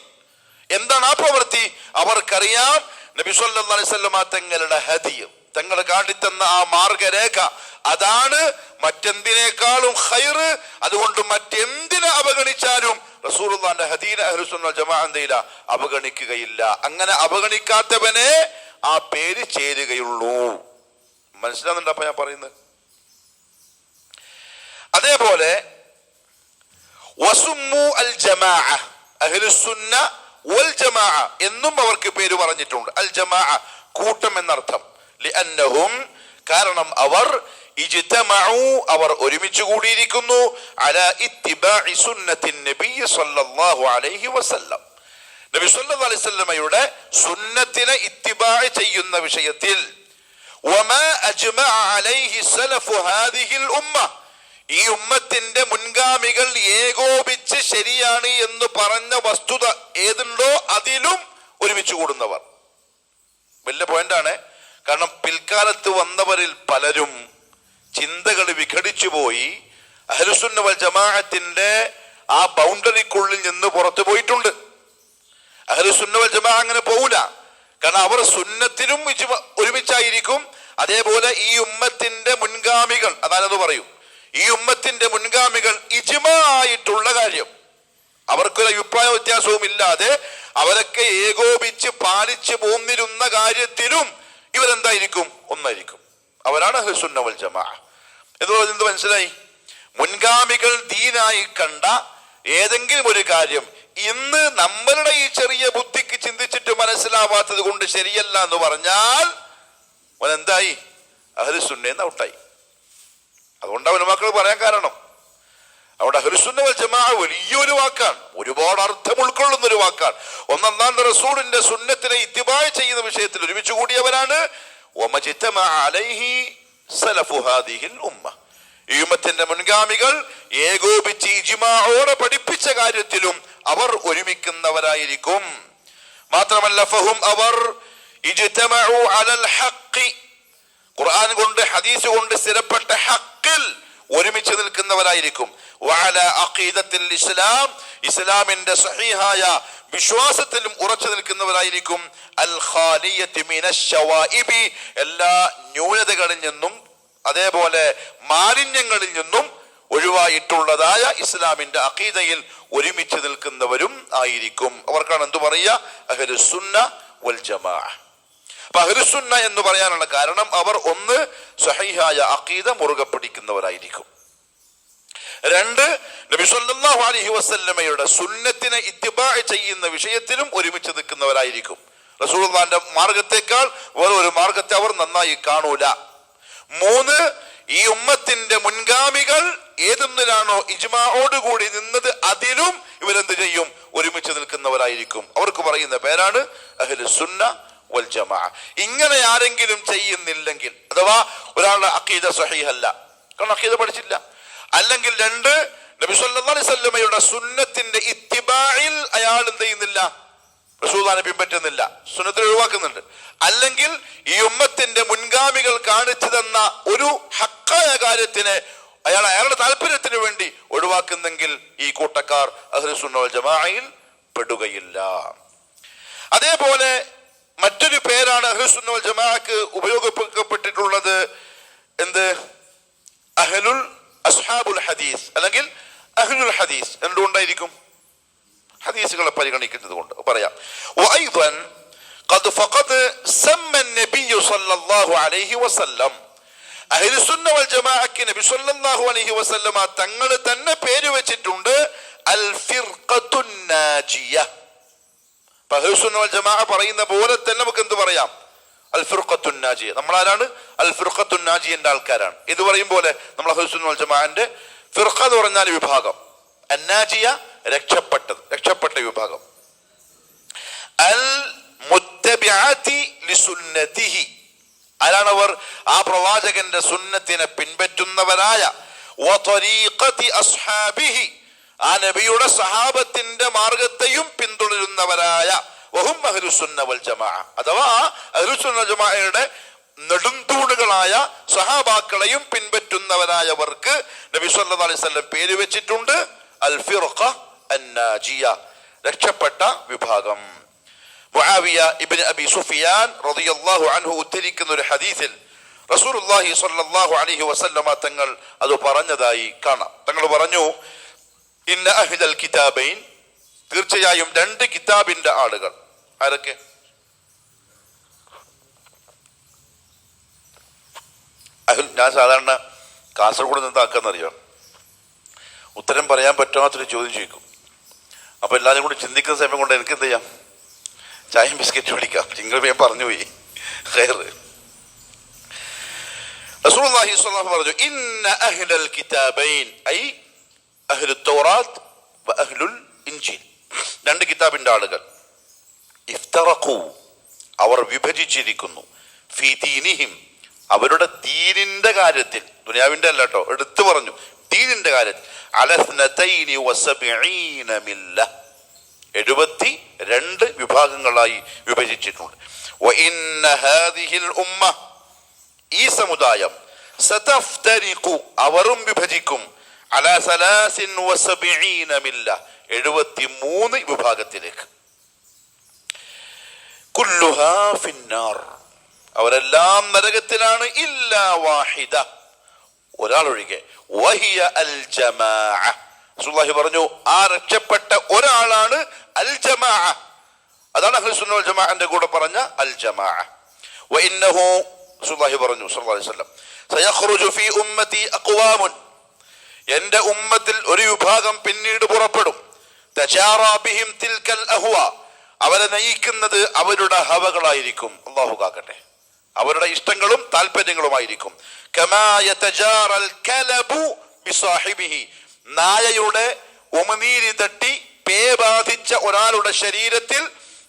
എന്താണ് ആ പ്രവൃത്തി? അവർക്കറിയാം നബി സല്ലല്ലാഹു അലൈഹി വസല്ലം തങ്ങളുടെ ഹദിയ്, തങ്ങൾ കാട്ടിത്തന്ന ആ മാർഗരേഖ, അതാണ് മറ്റെന്തിനേക്കാളും ഖൈറ്. അതുകൊണ്ട് മറ്റെന്തിനെ അവഗണിച്ചാലും റസൂലുള്ളാഹിന്റെ ഹദീനെ അഹ്ലുസ് സുന്ന വൽ ജമാഅ അവഗണിക്കുകയില്ല. അങ്ങനെ അവഗണിക്കാത്തവനെ ആ പേര് ചേരുകയുള്ളൂ. മനസ്സിലാവുന്നുണ്ട് അപ്പൊ ഞാൻ പറയുന്നത്? അതേപോലെ വസുമ്മു അൽ ജമാഅ, അഹ്ലുസ് സുന്ന വൽ ജമാഅ എന്നും അവർക്ക് പേര് പറഞ്ഞിട്ടുണ്ട്. അൽ ജമാഅ, കൂട്ടം എന്നർത്ഥം. ലിഅന്നഹും, കാരണം അവർ ഇജ്തമഉ, അവർ ഒരുമിച്ച് കൂടിയിരിക്കുന്നു. അലാ ഇത്തിബാഇ സുന്നത്തിൻ നബി സല്ലല്ലാഹു അലൈഹി വസല്ലം, നബി സല്ലല്ലാഹു അലൈഹി വസല്ലമയുടെ സുന്നത്തിനെ ഇത്തിബാഅ ചെയ്യുന്ന വിഷയത്തിൽ. വമാ അജ്മഅ അലൈഹി സലഫു ഹാദിഹിൽ ഉമ്മ, ഈ ഉമ്മത്തിന്റെ മുൻഗാമികൾ ഏകോപിച്ച് ശരിയാണ് എന്ന് പറഞ്ഞ വസ്തുത ഏതുണ്ടോ അതിലും ഒരുമിച്ച് കൂടുന്നവർ. വലിയ പോയിന്റാണ്. കാരണം പിൽക്കാലത്ത് വന്നവരിൽ പലരും ചിന്തകൾ വിഘടിച്ചു പോയി അഹ്ലുസ് സുന്ന വൽ ജമാഅത്തിന്റെ ആ ബൗണ്ടറിക്കുള്ളിൽ നിന്ന് പുറത്തു പോയിട്ടുണ്ട്. അഹ്ലുസ് സുന്ന വൽ ജമാഅ അങ്ങനെ പോവില്ല. കാരണം അവർ സുന്നത്തിലും ഒരുമിച്ചായിരിക്കും. അതേപോലെ ഈ ഉമ്മത്തിന്റെ മുൻഗാമികൾ, അതായത് പറയും, ഈ ഉമ്മത്തിന്റെ മുൻഗാമികൾ ഇജ്മാ ആയിട്ടുള്ള കാര്യം, അവർക്കൊരു അഭിപ്രായ വ്യത്യാസവും ഇല്ലാതെ അവരൊക്കെ ഏകോപിച്ച് പാലിച്ചു പോന്നിരുന്ന കാര്യത്തിലും ഇവരെന്തായിരിക്കും? ഒന്നായിരിക്കും. അവരാണ് അഹ്ലുസ് സുന്ന വൽ ജമാഅ. എന്നുള്ളത് എന്ത് മനസ്സിലായി? മുൻഗാമികൾ ദീനായി കണ്ട ഏതെങ്കിലും ഒരു കാര്യം ഇന്ന് നമ്മളുടെ ഈ ചെറിയ ബുദ്ധിക്ക് ചിന്തിച്ചിട്ട് മനസ്സിലാവാത്തത് കൊണ്ട് ശരിയല്ല എന്ന് പറഞ്ഞാൽ അവനെന്തായി? അഹ്ലുസ് സുന്നയിൽ ഔട്ടായി. അതുകൊണ്ട് അവന് മക്കൾ പറയാൻ കാരണം, അവിടെ അഹ്ലുസ് സുന്ന വൽ ജമാഅ വലിയൊരു വാക്കാണ്, ഒരുപാട് അർത്ഥം ഉൾക്കൊള്ളുന്ന ഒരു വാക്കാണ്. ഒന്നാം റസൂലിന്റെ സുന്നത്തിനെ ഇത്തിബാഅ ചെയ്യുന്ന വിഷയത്തിൽ ഒരുമിച്ച് കൂടിയവരാണ്. വമജ്തമഅ അലൈഹി സലഫു ഹാദിഹിൽ ഉമ്മ, ഈ ഉമ്മത്തിന്റെ മുൻഗാമികൾ ഏകോപിച്ച് ഇജ്മാഅോടെ പഠിപ്പിച്ച കാര്യത്തിലും അവർ ഒരുമിക്കുന്നവരായിരിക്കും. മാത്രമല്ല ഫഹും, അവർ ഇജ്തമഉ അലൽ ഹഖ്, ഖുർആൻ കൊണ്ട് ഹദീസ് കൊണ്ട് സ്ഥിരപ്പെട്ട ഹഖിൽ ഒരുമിച്ച് നിൽക്കുന്നവരായിരിക്കും. വഅല അഖീദത്തിൽ ഇസ്ലാം, ഇസ്ലാമിന്റെ സഹീഹായ വിശ്വാസത്തിലും ഉറച്ചു നിൽക്കുന്നവരായിരിക്കും. അൽ ഖാലിയത്തി മിനശ് ശവാഇബി, എല്ലാ ന്യൂനതകളിൽ നിന്നും അതേപോലെ മാലിന്യങ്ങളിൽ നിന്നും ഒഴിവായിട്ടുള്ളതായ ഇസ്ലാമിന്റെ അഖീദയിൽ ഒരുമിച്ച് നിൽക്കുന്നവരും ആയിരിക്കും. അവർക്കാണ് എന്തു പറയുക? അഹ്ലുസുന്ന വൽ ജമാഅ. അപ്പൊ അഹ്ലുസുന്ന എന്ന് പറയാനുള്ള കാരണം അവർ ഒന്ന് സ്വഹീഹായ അഖീദ മുറുകെ പിടിക്കുന്നവരായിരിക്കും, രണ്ട് നബി സല്ലല്ലാഹു അലൈഹി വസല്ലമയുടെ സുന്നത്തിനെ ഇത്തിബാ ചെയ്യുന്ന വിഷയത്തിലും ഒരുമിച്ച് നിൽക്കുന്നവരായിരിക്കും. റസൂലുള്ളാഹിന്റെ മാർഗത്തെക്കാൾ വേറെ ഒരു മാർഗത്തെ അവർ നന്നായി കാണൂല. മൂന്ന്, ഈ ഉമ്മത്തിന്റെ മുൻഗാമികൾ ഏതൊന്നിലാണോ ഇജ്മാഓടുകൂടി നിന്നത് അതിലും ഇവരെന്ത് ചെയ്യും? ഒരുമിച്ച് നിൽക്കുന്നവരായിരിക്കും. അവർക്ക് പറയുന്ന പേരാണ് അഹ്ലുസുന്ന വൽ ജമാഅ. ഇങ്ങനെ ആരെങ്കിലും ചെയ്യുന്നില്ലെങ്കിൽ, അഥവാ ഒരാളുടെ അഖീദ സ്വഹീഹല്ല, കാരണം അഖീദ പഠിച്ചില്ല, അല്ലെങ്കിൽ രണ്ട്, നബി സല്ലല്ലാഹു അലൈഹി വസല്ലമയുടെ സുന്നത്തിന്റെ ഇത്തിബാഇൽ അയാൾ എന്ത് ചെയ്യുന്നില്ല? റസൂലുള്ളാഹിനെ പിൻപറ്റുന്നില്ല, സുന്നത്തിനെ ഒഴിവാക്കുന്നുണ്ട്, അല്ലെങ്കിൽ ഈ ഉമ്മത്തിന്റെ മുൻഗാമികൾ കാണിച്ചു തന്ന ഒരു ഹക്കായ കാര്യത്തിനെ അയാളുടെ താല്പര്യത്തിന് വേണ്ടി ഒഴിവാക്കുന്നെങ്കിൽ ഈ കൂട്ടക്കാർ അഹ്ലുസുന്ന വൽ ജമാഅയിൽ പെടുകയില്ല. അതേപോലെ മറ്റൊരു പേരാണ് അഹ്ലുസുന്ന വൽ ജമാഅക്ക് ഉപയോഗപ്പെടുത്തപ്പെട്ടിട്ടുള്ളത്. എന്ത്? അസ്ഹാബുൽ ഹദീസ് അല്ലെങ്കിൽ അഹ്ലുൽ ഹദീസ്. എന്തുകൊണ്ടായിരിക്കും? ഹദീസുകളെ പരിഗണിക്കുന്നത് കൊണ്ട് പറയാം. വഅയ്ദൻ ഖദ് ഫഖദ് സമ്മ النبي صلى الله عليه وسلم അഹ്ലുസുന്ന വൽ ജമാഅക്ക് നബി സല്ലല്ലാഹു അലൈഹി വസല്ലമ തങ്ങൾ തന്നെ പേര് വെച്ചിട്ടുണ്ട് അൽ ഫിർഖത്തുൻ നാജിയ. അഹ്ലുസുന്ന വൽ ജമാഅ പറയുന്ന പോലെ തന്നെ നമുക്ക് എന്ത് പറയാം? അൽ ഫിർഖത്തുൻ നാജിയ. നമ്മൾ ആരാണ്? അൽ ഫിർഖത്തുൻ നാജിയന്റെ ആൾക്കാരാണ്. ഇത് പറയും പോലെ നമ്മൾ അഹ്ലുസുന്ന വൽ ജമാഅന്റെ ഫിർഖ എന്ന് പറഞ്ഞാൽ വിഭാഗം, അന്നാജിയ രക്ഷപ്പെട്ട വിഭാഗം. അൽ മുത്തബിഅതി ലിസുന്നതിഹി, ആരാണവർ? ആ പ്രവാചകന്റെ സുന്നത്തിനെ പിൻപറ്റുന്നവരായ, വതരീഖതി അസ്ഹാബിഹി, ആ നബിയുടെ സഹാബത്തിന്റെ മാർഗത്തെയും പിന്തുടരുന്നവരായ, വഹും അഹ്ലുസുന്ന വൽ ജമാഅ, അഥവാ അഹ്ലുസുന്ന വൽ ജമാഅയുടെ നെടുംതൂണുകളായ സഹാബാക്കളെയും പിൻപറ്റുന്നവരായവർക്ക് നബി സല്ലല്ലാഹു അലൈഹി വസല്ലം പേര് വെച്ചിട്ടുണ്ട് അൽ ഫിർഖ അന്നാജിയ, രക്ഷപ്പെട്ട വിഭാഗം. മുആവിയ ഇബ്നു അബി സുഫിയാൻ റളിയല്ലാഹു അൻഹു ഉദ്ധരിക്കുന്ന ഒരു ഹദീസിൽ റസൂലുള്ളാഹി സ്വല്ലല്ലാഹു അലൈഹി വസല്ലമ തങ്ങൾ അത് പറഞ്ഞതായി കാണാം. തങ്ങൾ പറഞ്ഞു, ഇന്ന അഹ്ലൽ കിതാബൈൻ, തീർച്ചയായും രണ്ട് കിതാബിന്റെ ആളുകൾ. ആരൊക്കെ? ഞാൻ സാധാരണ കാസർഗോഡ് നിന്ന് ആക്കാന്നറിയാം, ഉത്തരം പറയാൻ പറ്റാത്തൊരു ചോദ്യം ചോദിക്കും. അപ്പൊ എല്ലാവരും കൂടി ചിന്തിക്കുന്ന സമയം കൊണ്ട് എനിക്ക് എന്ത് ചെയ്യാം? ചായയും ബിസ്ക്കറ്റ് വിളിക്കാം. നിങ്ങൾ ഞാൻ പറഞ്ഞുപോയി. റസൂലുള്ളാഹി സ്വല്ലല്ലാഹു അലൈഹി വസല്ലം പറഞ്ഞു, ഇന്ന അഹ്ലൽ കിതാബൈൻ ഐ അഹ്ലുത് തൗറാത്ത് വ അഹ്ലുൽ ഇൻജീൽ, രണ്ട് കിതാബിന്റെ ആളുകൾ. ഇഫ്തറഖു, അവർ വിഭജിച്ചിരിക്കുന്നു. ഫീ ദീനിഹിം, അവരുടെ ദീനിന്റെ കാര്യത്തിൽ, ദുനിയാവിന്റെ അല്ല കേട്ടോ, എടുത്തു പറഞ്ഞു, ദീനിന്റെ കാര്യത്തിൽ. അല ഇസ്നതൈനി വസബഈന മില്ല, 72 വിഭാഗങ്ങളായി വിഭജിച്ചിട്ടുണ്ട്. വഇന്ന ഹാദിഹിൽ ഉമ്മ, ഈ സമുദായം, സതഫ്തരിഖു, അവരും വിഭജിക്കും, അല 73 മില്ല, 73 വിഭാഗത്തിലേക്ക്. കുല്ലുഹാ ഫിന്നാർ, അവരെല്ലാം നരകത്തിലാണ്. ഇല്ലാ വാഹിദ, ഒരാളൊഴികെ. വഹിയ അൽ ജമാഅ, റസൂലുള്ളാഹി പറഞ്ഞു, ആ രക്ഷപ്പെട്ട ഒരാളാണ് അൽ ജമാഅ. അതാണ് അഹ്ലുസുന്ന വൽ ജമാഅന്റെ കൂടെ പറഞ്ഞ അൽ ജമാഅ. വഇന്നഹു, റസൂലുള്ളാഹി പറഞ്ഞു സല്ലല്ലാഹു അലൈഹി വസല്ലം, സയഖ്റുജു ഫീ ഉമ്മതി അഖ്വാമുൻ, എന്റെ ഉമ്മത്തിൽ ഒരു വിഭാഗം പിന്നീട് പുറപ്പെടും. തജാറാ ബിഹിം തിൽകൽ അഹ്വാ, അവരെ നയിക്കുന്നത് അവരുടെ ഹവകളായിരിക്കും. അല്ലാഹു കാക്കട്ടെ. അവരുടെ ഇഷ്ടങ്ങളും താല്പര്യങ്ങളുമായിരിക്കും. കമാ യതജാറൽ കലബു ബിസാഹിബിഹി, നായയുടെ ഉമിനീര് തട്ടി പേ ബാധിച്ച ഒരാളുടെ ശരീരത്തിൽ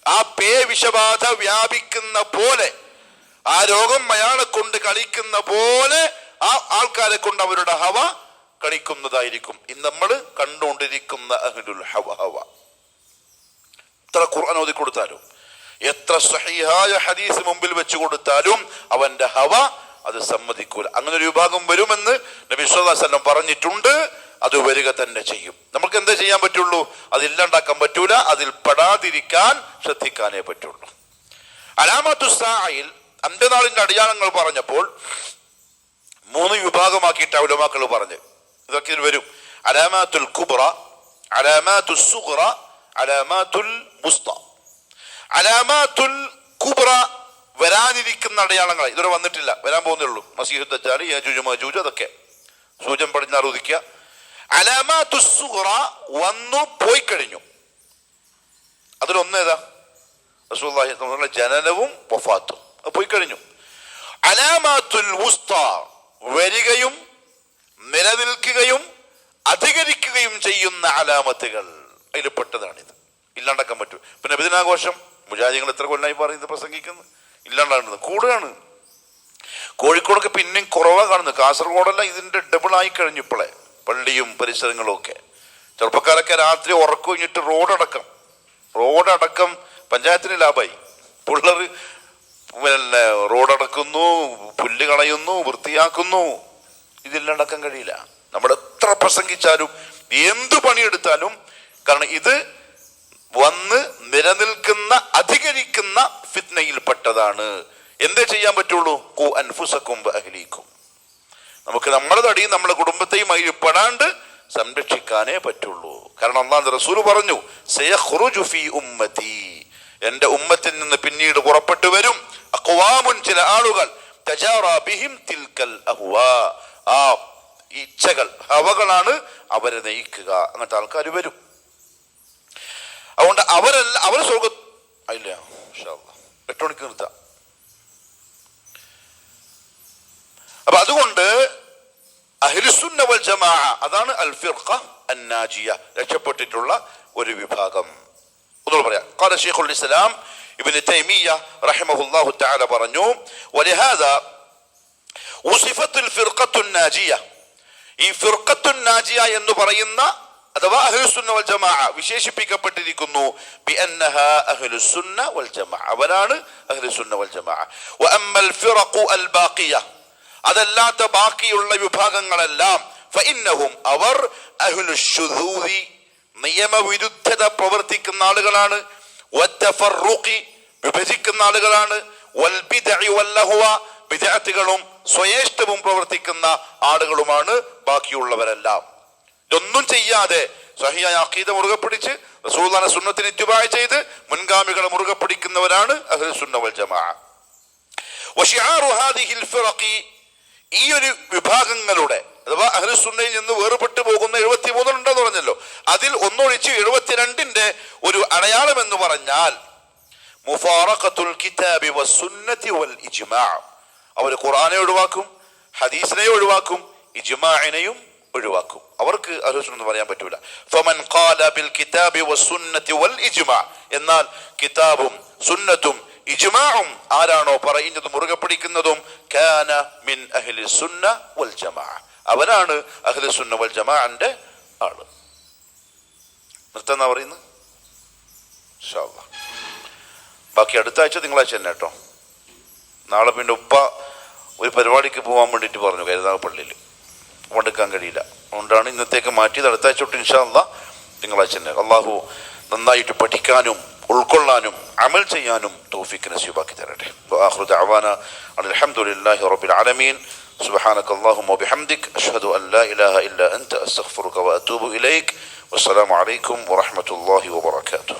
ആ പേ വിഷബാധ വ്യാപിക്കുന്ന പോലെ, ആ രോഗം അയാളെ കൊണ്ട് കളിക്കുന്ന പോലെ ആ ആൾക്കാരെ കൊണ്ട് അവരുടെ ഹവ കളിക്കുന്നതായിരിക്കും. ഇന്ന് നമ്മൾ കണ്ടുകൊണ്ടിരിക്കുന്ന അഹ്ലുൽ ഹവ. എത്ര ഖുർആൻ ഓതി കൊടുത്താലും, എത്ര സഹീഹായ ഹദീസ് മുമ്പിൽ വെച്ച് കൊടുത്താലും അവന്റെ ഹവ അത് സമ്മതിക്കൂല. അങ്ങനെ ഒരു വിഭാഗം വരുമെന്ന് നബി സല്ലല്ലാഹു അലൈഹി വസല്ലം പറഞ്ഞിട്ടുണ്ട്. അത് വരിക തന്നെ ചെയ്യും. നമുക്ക് എന്താ ചെയ്യാൻ പറ്റുള്ളൂ? അതില്ലാണ്ടാക്കാൻ പറ്റൂല. അതിൽ പെടാതിരിക്കാൻ ശ്രദ്ധിക്കാനേ പറ്റുള്ളൂ. അലാമത്തു സാഅയിൽ, അന്ത്യനാളിന്റെ അടയാളങ്ങൾ പറഞ്ഞപ്പോൾ 3 വിഭാഗമാക്കിയിട്ട് ഉലമാക്കൾ പറഞ്ഞ്. ഇതൊക്കെ ഇതിൽ വരും. അലാമാത്തുൽ കുബ്ര, അലാമാത്തുൽ സുഗ്റ, അലാമാത്തുൽ വുസ്ത. അലാമാത്തുൽ കുബ്ര വരാനിരിക്കുന്ന അടയാളങ്ങൾ, ഇതുവരെ വന്നിട്ടില്ല, വരാൻ പോകുന്നേ ഉള്ളൂ. മസീഹു ദജ്ജാൽ, യജൂജ് മജൂജ്, അതൊക്കെ സൂചൻ പടിഞ്ഞാറ് ഉദിക്കുക. അലാമാത്തുൽ സുഗ്റ വന്നു പോയി കഴിഞ്ഞു. അതിലൊന്നേതാ? റസൂലുള്ളാഹി സ്വല്ലല്ലാഹു ജനനവും വഫാത്തും, അത് പോയി കഴിഞ്ഞു. അലാമാത്തുൽ വുസ്ത വരികയും നിലനിൽക്കുകയും അധികരിക്കുകയും ചെയ്യുന്ന അലാമത്തുകൾ, അതിൽപ്പെട്ടതാണിത്. ഇല്ലാണ്ടാക്കാൻ പറ്റും. പിന്നെ നബിദിനാഘോഷം മുജാഹിദീങ്ങൾ എത്ര കൊല്ലായി പറയുന്നത് പ്രസംഗിക്കുന്നു, ഇല്ലാണ്ടാകുന്നത് കൂടുകയാണ്. കോഴിക്കോടൊക്കെ പിന്നെയും കുറവാ കാണുന്നത്. കാസർഗോഡെല്ലാം ഇതിന്റെ ഡബിൾ ആയി കഴിഞ്ഞു ഇപ്പോളെ, പള്ളിയും പരിസരങ്ങളും ഒക്കെ. ചെറുപ്പക്കാരൊക്കെ രാത്രി ഉറക്കം കഴിഞ്ഞിട്ട് റോഡടക്കം പഞ്ചായത്തിന് ലാഭമായി. പിള്ളേർ പിന്നെ റോഡടക്കുന്നു, പുല്ല് കളയുന്നു, വൃത്തിയാക്കുന്നു. ഇതില്ലാണ്ടാക്കാൻ കഴിയില്ല. നമ്മൾ എത്ര പ്രസംഗിച്ചാലും എന്തു പണിയെടുത്താലും, കാരണം ഇത് വന്ന് നിലനിൽക്കുന്ന അധികരിക്കുന്ന ഫിത്നയിൽപ്പെട്ടതാണ്. എന്തേ ചെയ്യാൻ പറ്റുള്ളൂ? ഖു അൻഫുസകും വഅഹ്ലീകും. നമുക്ക് നമ്മുടെ തടിയും നമ്മുടെ കുടുംബത്തെയും അതിൽ പെടാണ്ട് സംരക്ഷിക്കാനേ പറ്റുള്ളൂ. കാരണം അല്ലാഹുവിന്റെ റസൂൽ പറഞ്ഞു, സയഖ്റുജു ഫീ ഉമ്മതി, എന്റെ ഉമ്മത്തിൽ നിന്ന് പിന്നീട് പുറപ്പെട്ടു വരും അഖ്വാമുൻ, ചില ആളുകൾ, തജാറാ ബിഹിം തിൽകൽ അഹ്വാ, ആ ഇച്ഛകൾ, ഹവകളാണ് അവരെ നയിക്കുക. അങ്ങനത്തെ ആൾക്കാർ വരും. അതുകൊണ്ട് അവർ സ്വർഗ ഇല്ല. 8 മണിക്ക് നിർത്താം. അപ്പൊ അതുകൊണ്ട് അഹ്ലുസുന്ന വൽ ജമാഅ, അതാണ് അൽ ഫിർഖ അന്നാജിയ, രക്ഷപ്പെട്ടിട്ടുള്ള ഒരു വിഭാഗം. ഒന്നുകൂടെ പറയാം. ഖാല ശൈഖുൽ ഇസ്ലാം ഇബ്നു തൈമിയ്യ റഹിമഹുല്ലാഹു തആല പറഞ്ഞു, വലിഹാദാ ഉസിഫത്തുൽ ഫിർഖത്തുൻ നാജിയ, ഈ ഫിർഖത്തുൻ നാജിയ എന്ന് പറയുന്ന അഥവാ അഹ്ലുസുന്ന വൽ ജമാഅ വിശേഷിപ്പിക്കപ്പെട്ടിരിക്കുന്നു ബിഅന്നഹാ അഹ്ലുസുന്ന വൽ ജമാഅ, അവരാണ് അഹ്ലുസുന്ന വൽ ജമാഅ. വഅമ്മൽ ഫിറഖു അൽ ബാഖിയ, അതല്ലാത്ത ബാക്കിയുള്ള വിഭാഗങ്ങളെല്ലാം, ഫഇന്നഹും അവർ അഹ്ലുശ്ശുദൂദി, നിയമവിരുദ്ധത പ്രവർത്തിക്കുന്ന ആളുകളാണ്, വത്തഫറുഖി, വിഭജിക്കുന്ന ആളുകളാണ്, വൽ ബിദ്അ വല്ലഹ്വ, ബിദ്അത്തുകളും സ്വയേഷ്ടവും പ്രവർത്തിക്കുന്ന ആളുകളുമാണ് ബാക്കിയുള്ളവരെല്ലാം. ഇതൊന്നും ചെയ്യാതെ സ്വഹീഹായ അഖീദ മുറുകെ പിടിച്ച് റസൂലുള്ളാഹിന്റെ സുന്നത്തിനെ ഇത്തിബാ ചെയ്ത് മുൻഗാമികളെ മുറുകെ പിടിക്കുന്നവരാണ് അഹ്ലുസുന്ന വൽ ജമാഅ. വശിആറു ഹാദിഹിൽ ഫിറഖി, ഈ ഒരു വിഭാഗങ്ങളുടെ അഥവാ അഹ്ലുസുന്നയിൽ നിന്ന് വേറുപെട്ടു പോകുന്ന 73 ഉണ്ടെന്ന് പറഞ്ഞല്ലോ, അതിൽ ഒന്നൊഴിച്ച് 72ന്റെ ഒരു അടയാളം എന്ന് പറഞ്ഞാൽ മുഫാറഖത്തുൽ കിതാബി വസ്സുന്നതി വൽ ഇജ്മാ, അവർ ഖുർആനെ ഒഴിവാക്കും, ഹദീസിനെ ഒഴിവാക്കും, ഇജ്മാഇനെയും ഒഴിവാക്കും. അവർക്ക് അഹ്ലുസുന്ന എന്ന് പറയാൻ പറ്റൂല. ഫമൻ ഖാല ബിൽ കിതാബി വസ്സുന്നതി വൽ ഇജ്മാ, എന്നാൽ കിതാബും സുന്നത്തും ഇജ്മാഉം ആരാണോ പറയുന്നത് മുറുകെ പിടിക്കുന്നതും കാന മിൻ അഹ്ലി സുന്ന വൽ ജമാഅ, അവനാണ് അഹ്ലി സുന്ന വൽ ജമാഅന്റെ ആള്. നിർത്താന്നാ പറയുന്നത്. ഇൻഷാ അല്ലാഹ് ബാക്കി അടുത്ത ആഴ്ച തിങ്കളാഴ്ച തന്നെ കേട്ടോ. നാളെ പിന്നെ ഉപ്പ ഒരു പരിപാടിക്ക് പോകാൻ വേണ്ടിയിട്ട് പറഞ്ഞു കരുതാവ് പള്ളിയിൽ, കൊണ്ടെടുക്കാൻ കഴിയില്ല. അതുകൊണ്ടാണ് ഇന്നത്തേക്ക് മാറ്റിയത്. അടുത്ത ആഴ്ച തൊട്ട് ഇൻഷാ അല്ലാഹ് തിങ്കളാഴ്ച തന്നെ. അള്ളാഹു നന്നായിട്ട് പഠിക്കാനും ഉൾക്കൊള്ളാനും അമൽ ചെയ്യാനും തൗഫീഖ് നസീബാക്കി തരട്ടെ. വആഖിറു ദഅവാന അൽഹംദുലില്ലാഹി റബ്ബിൽ ആലമീൻ. സുബ്ഹാനക അല്ലാഹുമ്മ വബിഹംദിക അഷ്ഹദു അൻ ലാ ഇലാഹ ഇല്ലാ അൻത അസ്തഗ്ഫിറുക വഅതൂബു ഇലൈക്. വസ്സലാമു അലൈക്കും വറഹ്മത്തുള്ളാഹി വബറകാതുഹു.